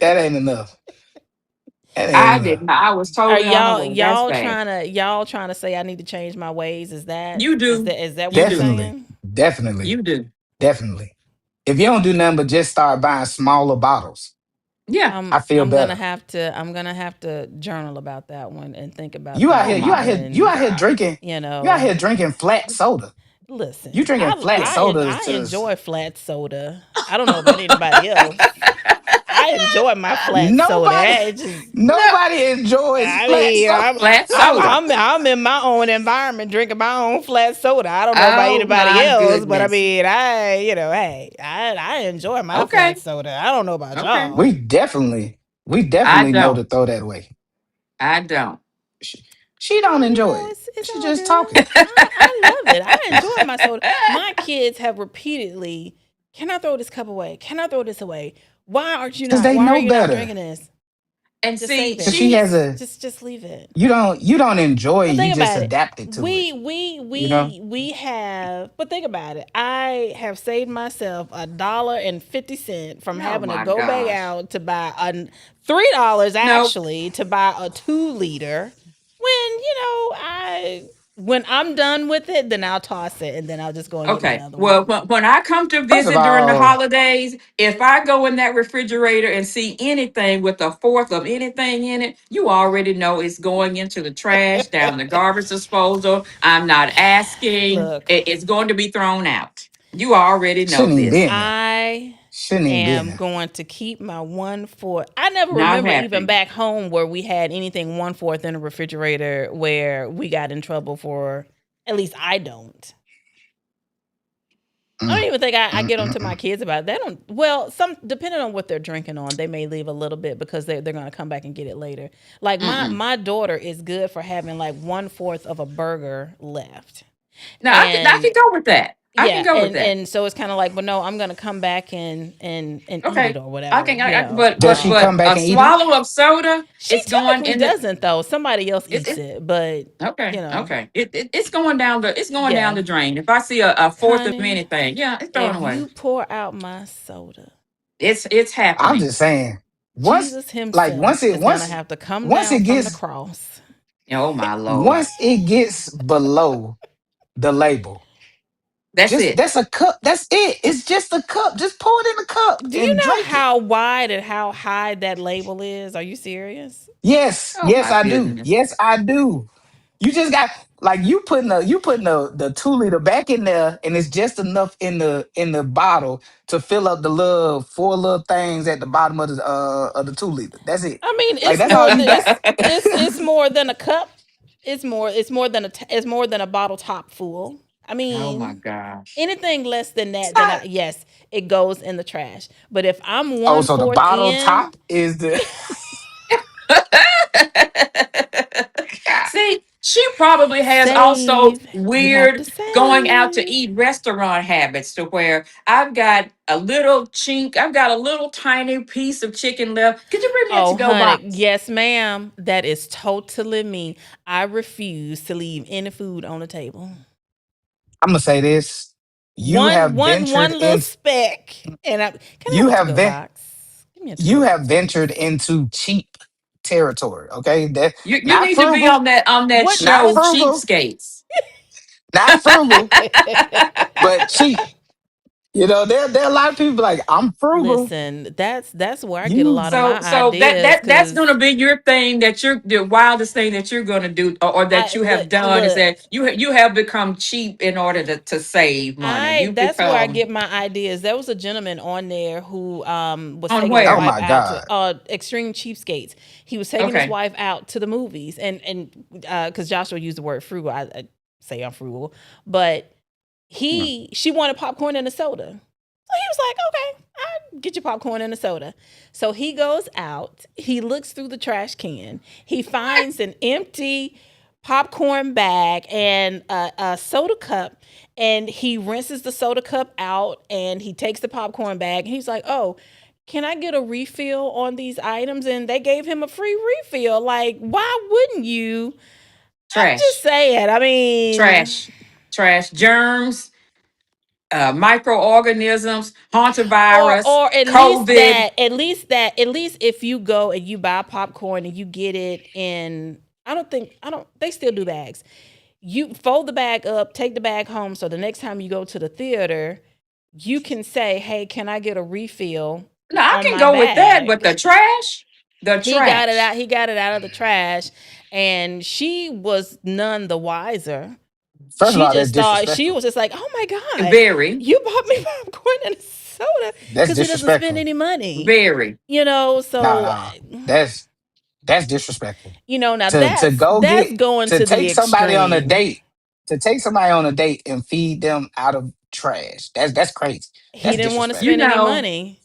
That ain't enough. That ain't I did enough. not. I was Are totally unaware. That's bad. y'all trying to say I need to change my ways? You do. Is that what You you're do. Definitely. saying? Definitely. You do. Definitely. If you don't do nothing but just start buying smaller bottles, Yeah. I feel better. I'm gonna have to journal about that one and think about You out that Oh here, one my when God. you out you here drinking flat soda. You listen. drinking flat sodas I to enjoy flat soda. I don't know about anybody else. I enjoy my flat soda. nobody It just No. nobody enjoys I flat mean, soda. Flat soda. I'm in my own environment drinking my own flat soda. I don't know about Oh anybody my else, but I goodness. mean, hey, I enjoy my Okay. flat soda. I don't know about Okay. We y'all. definitely we I definitely know to don't. throw that away. I don't. She, she don't Well, enjoy it. it's She all just good. talking. I love it. I enjoy my soda. My kids have repeatedly, can I throw this cup away? Can I throw this away? Because they Why are know you not better. drinking this? And Just see, save Because it. she has a Just leave it. you don't enjoy it, But you think just about it. adapted to it. You know? We have. But think about it. I have saved myself $1.50 from oh having to my go back gosh. out to buy $3 Nope. actually to buy a 2 liter. When I'm done with it, then I'll toss it and then I'll just go and get me Okay. another Well, one. when I come to First of visit during the all, holidays, if I go in that refrigerator and see anything with a fourth of anything in it, you already know it's going into the trash, down the garbage disposal. I'm not asking. Look, It's going to be thrown out. You already know shouldn't even be this. in there. I Shouldn't even be in am there. going to keep my 1/4. I never Not remember even happy. back home where we had anything 1/4 in the refrigerator where we got in trouble for. At least I don't. I don't Mm, even think I mm, get mm, onto my mm. kids about it. They don't. Well, some depending on what they're drinking on, they may leave a little bit because they're going to come back and get it later. Like Mm-mm. my daughter is good for having like 1/4 of a burger left, Now I can and go with that. I can yeah, go with that. and so it's kind of like, well, no, I'm gonna come back and eat it Okay. or I whatever, can. But Does she come back a and eat it? swallow of soda, She it's going typically in the. doesn't though. Somebody else It, eats it, it, but okay. you know, Okay. It's going down the. It's going down yeah, the drain. If I see a fourth of Connie, anything, yeah, it's thrown if away. you pour out my soda, It's I'm happening. just saying. Once Jesus like Himself is gonna have to come once down it from the gets cross. Oh my lord. once it gets below the label, That's just it. that's a cup. That's it. It's just a cup. Just pour it in a cup Do you and know drink it. how wide and how high that label is? Are you serious? Yes, Oh yes, my I do. goodness. Yes, I do. You just got like you putting the 2 liter back in there, and it's just enough in the bottle to fill up the little four little things at the bottom of the 2 liter. That's it. I mean, Like it's that's all more. you got. It's more than a cup. It's more than it's more than a bottle top full. I Oh my mean, gosh. anything less than It's that, then not. yes, it goes in the trash. But if I'm Oh, one so the fourth bottle in, top is the. See, She probably has also Save. You have to weird going out to save. eat restaurant habits to where I've got a little chink, I've got a little tiny piece of chicken left. Could you bring me a Oh, to-go honey, box? yes, ma'am. That is totally me. I refuse to leave any food on the table. I'm gonna say this. You have One ventured little in speck, and I can I have you a to have go ven- box. Give me a to go you have box, ventured please. into cheap territory. Okay. That You not need to be frugal, on that What? not show, What's frugal, Cheapskates. not frugal, but cheap. There are a lot of people like, I'm frugal. Listen, that's where I get a You lot of my So that ideas that that's because gonna be your thing, that you're the wildest thing that you're gonna do, or that I you have done, is look. that you have become cheap in order to save money. I You That's where I become get my ideas. There was a gentleman on there who was on taking his oh where? wife my out God. to extreme cheapskates. He was taking his Okay. wife out to the movies, and because Joshua used the word frugal, I say I'm frugal, but Mm. she wanted popcorn and a soda. So he was like, okay, I'll get you popcorn and a soda. So he goes out, he looks through the trash can, he finds an empty popcorn bag and a soda cup, and he rinses the soda cup out and he takes the popcorn bag and he's like, oh, can I get a refill on these items? And they gave him a free refill. Like, why wouldn't you? I'm just Trash, saying. I mean, trash, trash, germs, microorganisms, hantavirus, or COVID. at least if you go and you buy popcorn and you get it in, I don't they still do bags. You fold the bag up, take the bag home, so the next time you go to the theater, you can say, hey, can I get a refill No, I on can my go with that, but bag? the trash, the He got it trash. out, of the trash, and she was none the wiser. First of all, that's She disrespectful. was just like, oh my God, Very, you bought me popcorn and soda, That's because he doesn't spend disrespectful. any money. very. No, So no. That's disrespectful. now To go that's get going to to the take somebody on a extreme. date, to take somebody on a date and feed them out of trash. That's crazy. He That's didn't want to You spend disrespectful. any know, money.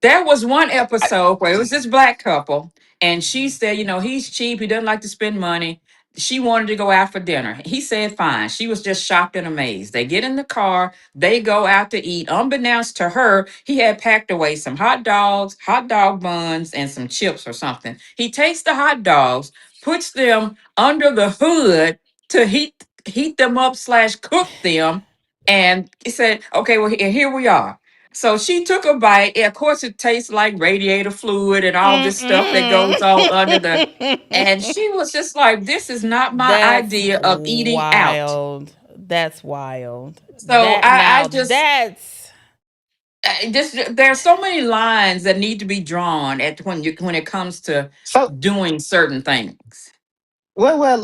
there was one I, episode where it was this black couple, and she said, he's cheap, he doesn't like to spend money. She wanted to go out for dinner. He said, fine. She was just shocked and amazed. They get in the car, they go out to eat. Unbeknownst to her, he had packed away some hot dogs, hot dog buns, and some chips or something. He takes the hot dogs, puts them under the hood to heat them up slash cook them. And he said, okay, well, here we are. So she took a bite. And of course, it tastes like radiator fluid and all this stuff that goes on under the. And she was just like, "This is not my That's idea of eating out." wild. That's wild. So I just That's there's so many lines that need to be drawn at when it comes to so doing certain things. well,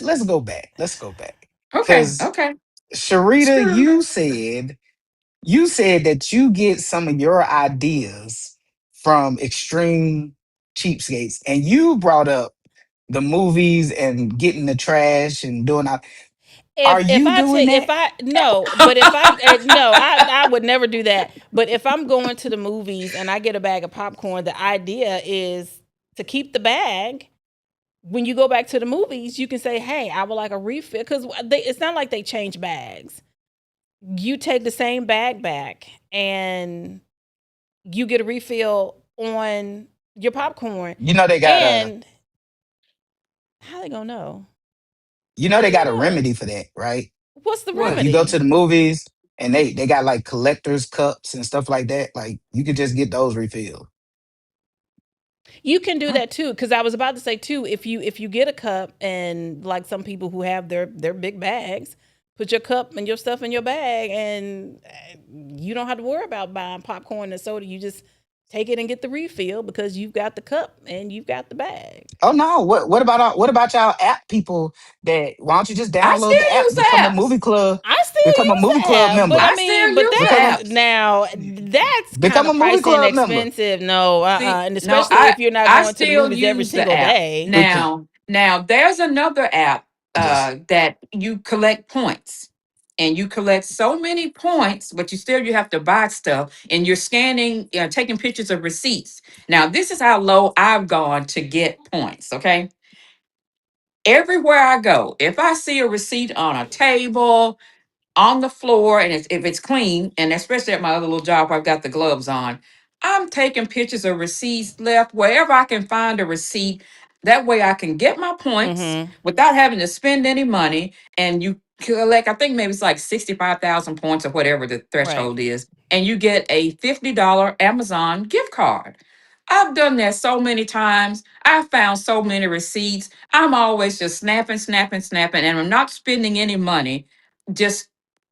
let's go back. Let's go back. Okay, Because okay, Sharita, sure. you said that you get some of your ideas from extreme cheapskates, and you brought up the movies and getting the trash and doing that. Are if you I doing take if that? I no, but if I no, I would never do that. But if I'm going to the movies and I get a bag of popcorn, the idea is to keep the bag. When you go back to the movies, you can say, "Hey, I would like a refill," because it's not like they change bags. You take the same bag back and you get a refill on your popcorn. You know they got a And how they gonna know? you How know they they got a gonna know? remedy for that, right? What's the If What? you go to remedy? the movies and they got like collectors cups and stuff like that, like you could just get those refilled. You can do that too, because I was about to say too, if you get a cup and like some people who have their big bags, put your cup and your stuff in your bag, and you don't have to worry about buying popcorn and soda. You just take it and get the refill because you've got the cup and you've got the bag. Oh no, what about y'all app people that why don't you just I download the still app, use apps. I still become a use movie the club app, but member. I I still mean, but use the Become a that's apps. now that's kind become a of movie pricey and club member. expensive. No, See, and no, especially I if you're not I going to the still movies every use the single app. day. Become Now there's another app yes. that you collect points. And you collect so many points, but you have to buy stuff, and you're scanning, taking pictures of receipts. Now, this is how low I've gone to get points. Okay, everywhere I go, if I see a receipt on a table, on the floor, and if it's clean, and especially at my other little job where I've got the gloves on, I'm taking pictures of receipts left wherever I can find a receipt. That way I can get my points Mm-hmm. without having to spend any money. And you collect, I think maybe it's like 65,000 points or whatever the Right. threshold is. And you get a $50 Amazon gift card. I've done that so many times. I've found so many receipts. I'm always just snapping, snapping, snapping, and I'm not spending any money. Just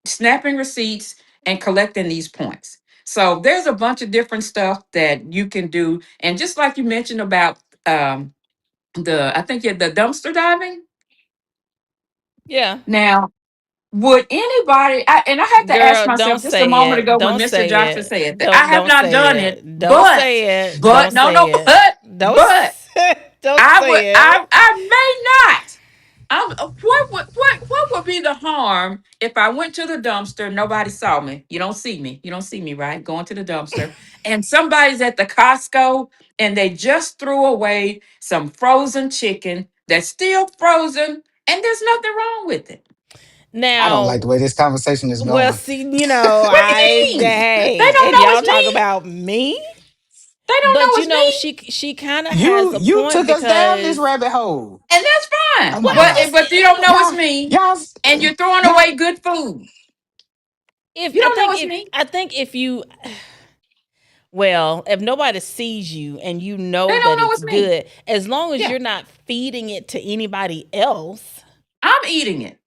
snapping receipts and collecting these points. So there's a bunch of different stuff that you can do. And just like you mentioned about I think you had the dumpster diving. Yeah. Now, would anybody, and I have to ask Girl, don't myself just a say moment it. ago when Don't Mr. say Johnson it. said that I have Don't not say done it, it. Don't say it. Don't no, say no, it. Don't but don't I would, say it. I may not. What would be the harm if I went to the dumpster? Nobody saw me. You don't see me. You don't see me, right? Going to the dumpster, and somebody's at the Costco, and they just threw away some frozen chicken that's still frozen, and there's nothing wrong with it. I don't like Now, the way this conversation is well, going. see, What do you mean? They hey, don't and know y'all it's talk me. about me, They don't but know you it's know, me, she kind of has You a you point took us down this because rabbit hole. and that's Oh fine. my well, But God. but you don't know it's Y'all, me, y'all, and you're throwing y'all, away good food. if You don't know it's me. I think if you well, if nobody sees you and you They know don't that know it's it's me. good, as long as Yeah, you're not feeding it to anybody else, I'm eating it.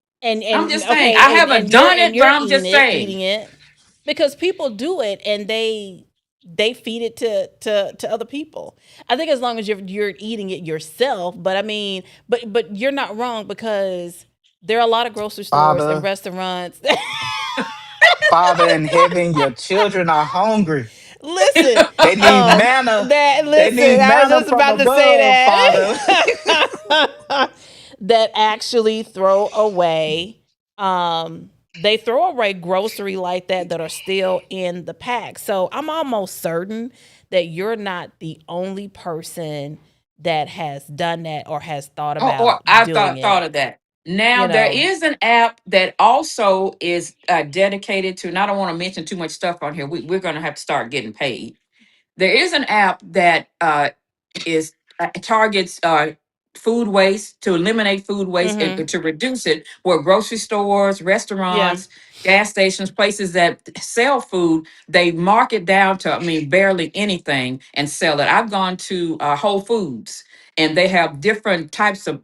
I'm and just saying okay, I haven't you're done it, but you're I'm just saying. eating it because people do it and they feed it to other people. I think as long as you're eating it yourself, but I mean, but you're not wrong because there are a lot of grocery stores and Father, restaurants. Father in heaven, your children are hungry. Listen, They need manna. that They listen, need I was manna just from about to say above, Father. that. That actually throw away they throw away grocery like that are still in the pack. So I'm almost certain that you're not the only person that has done that or has thought Or about I doing thought it. of that. Now You there know, is an app that also is dedicated to, and I don't want to mention too much stuff on here. We're going to have to start getting paid. There is an app that is targets food waste, to eliminate food waste and mhm. to reduce it, where grocery stores, Yeah. restaurants, gas stations, places that sell food, they mark it down to, I mean, barely anything and sell it. I've gone to Whole Foods, and they have different types of,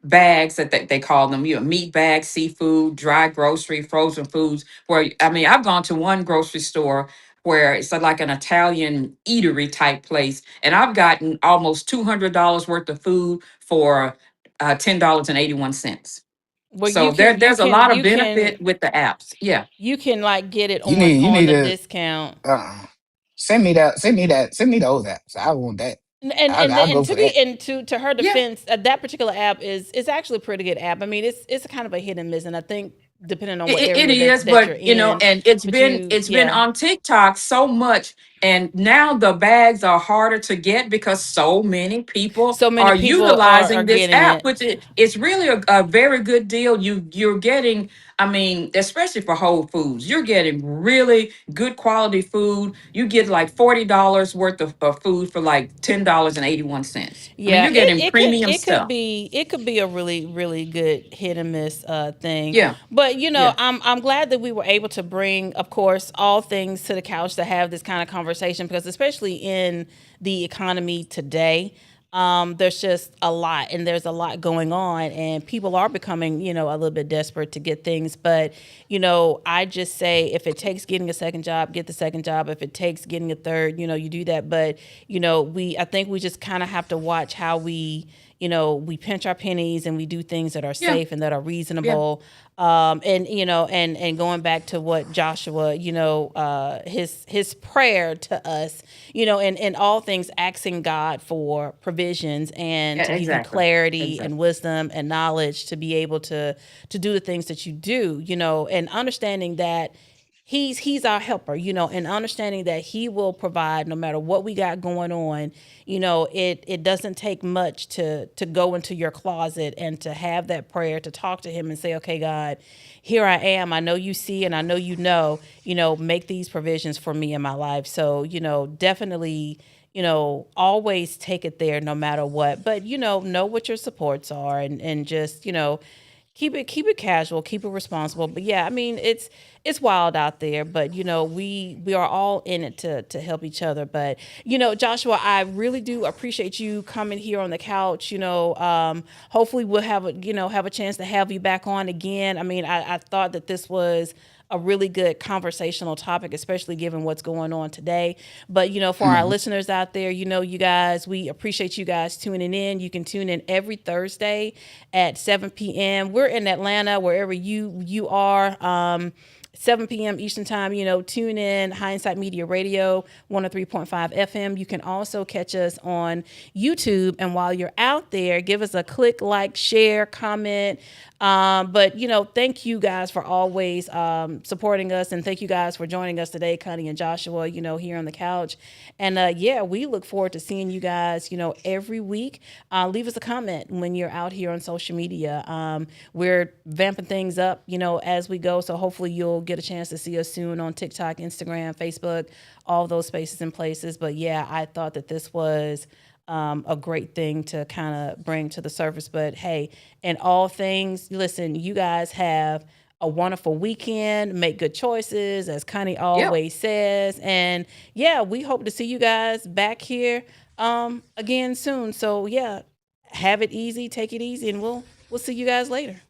bags that they call them, meat bags, seafood, dry grocery, frozen foods, where, I mean, I've gone to one grocery store where it's like an Italian eatery type place, and I've gotten almost $200 worth of food for $10.81. Well, So there's a lot of benefit with the apps. Yeah, you can like get it You on need the to discount. send me that, send me those apps. I want that. I'll go And for to be that. and to her yeah. defense, that particular app is actually a pretty good app. I mean, it's kind of a hit and miss, and I think depending on what It area is, that but you're in, and but you it's been yeah, on TikTok so much, and now the bags are harder to get because so many people so many are people are utilizing this getting app, it. which it's really a very good deal. You're getting, I mean, especially for Whole Foods, you're getting really good quality food. You get like $40 worth of food for like $10.81. I mean, Yeah, you're getting premium it could stuff. be a really good hit and miss thing. Yeah, But you know, yeah. I'm glad that we were able to bring, of course, all things to the couch to have this kind of conversation because especially in the economy today, there's just a lot and there's a lot going on and people are becoming, you know, a little bit desperate to get things. But, you know, I just say if it takes getting a second job, get the second job. If it takes getting a third, you know, you do that. But, you know, I think we just kind of have to watch how we, you know, we pinch our pennies and we do things that are Yeah, safe and that are yeah. reasonable. And you know, and going back to what Joshua, you know, his prayer to us, you know, and all things asking God for provisions and Yeah, to give you exactly. clarity and Exactly. wisdom and knowledge to be able to do the things that you do, you know, and understanding that he's our helper, and understanding that he will provide no matter what we got going on. It doesn't take much to go into your closet and to have that prayer, to talk to him and say, okay, God, here I am. I know you see and I know make these provisions for me in my life. So, definitely, always take it there no matter what. But, know what your supports are, and just, keep it casual, keep it responsible. But yeah, I mean, it's wild out there, but we are all in it to help each other. But Joshua, I really do appreciate you coming here on the couch. Hopefully we'll have a chance to have you back on again. I mean, I thought that this was a really good conversational topic, especially given what's going on today. But, for our Mhm. listeners out there, you guys, we appreciate you guys tuning in. You can tune in every Thursday at 7 p.m. We're in Atlanta, wherever you are. 7 p.m. Eastern Time, tune in Hindsight Media Radio, 103.5 FM. You can also catch us on YouTube. And while you're out there, give us a click, like, share, comment. But, thank you guys for always supporting us. And thank you guys for joining us today, Connie and Joshua, here on the couch. And yeah, we look forward to seeing you guys, every week. Leave us a comment when you're out here on social media. We're vamping things up, as we go. So hopefully you'll get a chance to see us soon on TikTok, Instagram, Facebook, all those spaces and places. But yeah, I thought that this was a great thing to kind of bring to the surface. But hey, in all things, listen, you guys have a wonderful weekend. Make good choices, as Connie Yep. always says. And yeah, we hope to see you guys back here again soon. So yeah, have it easy, take it easy, and we'll see you guys later.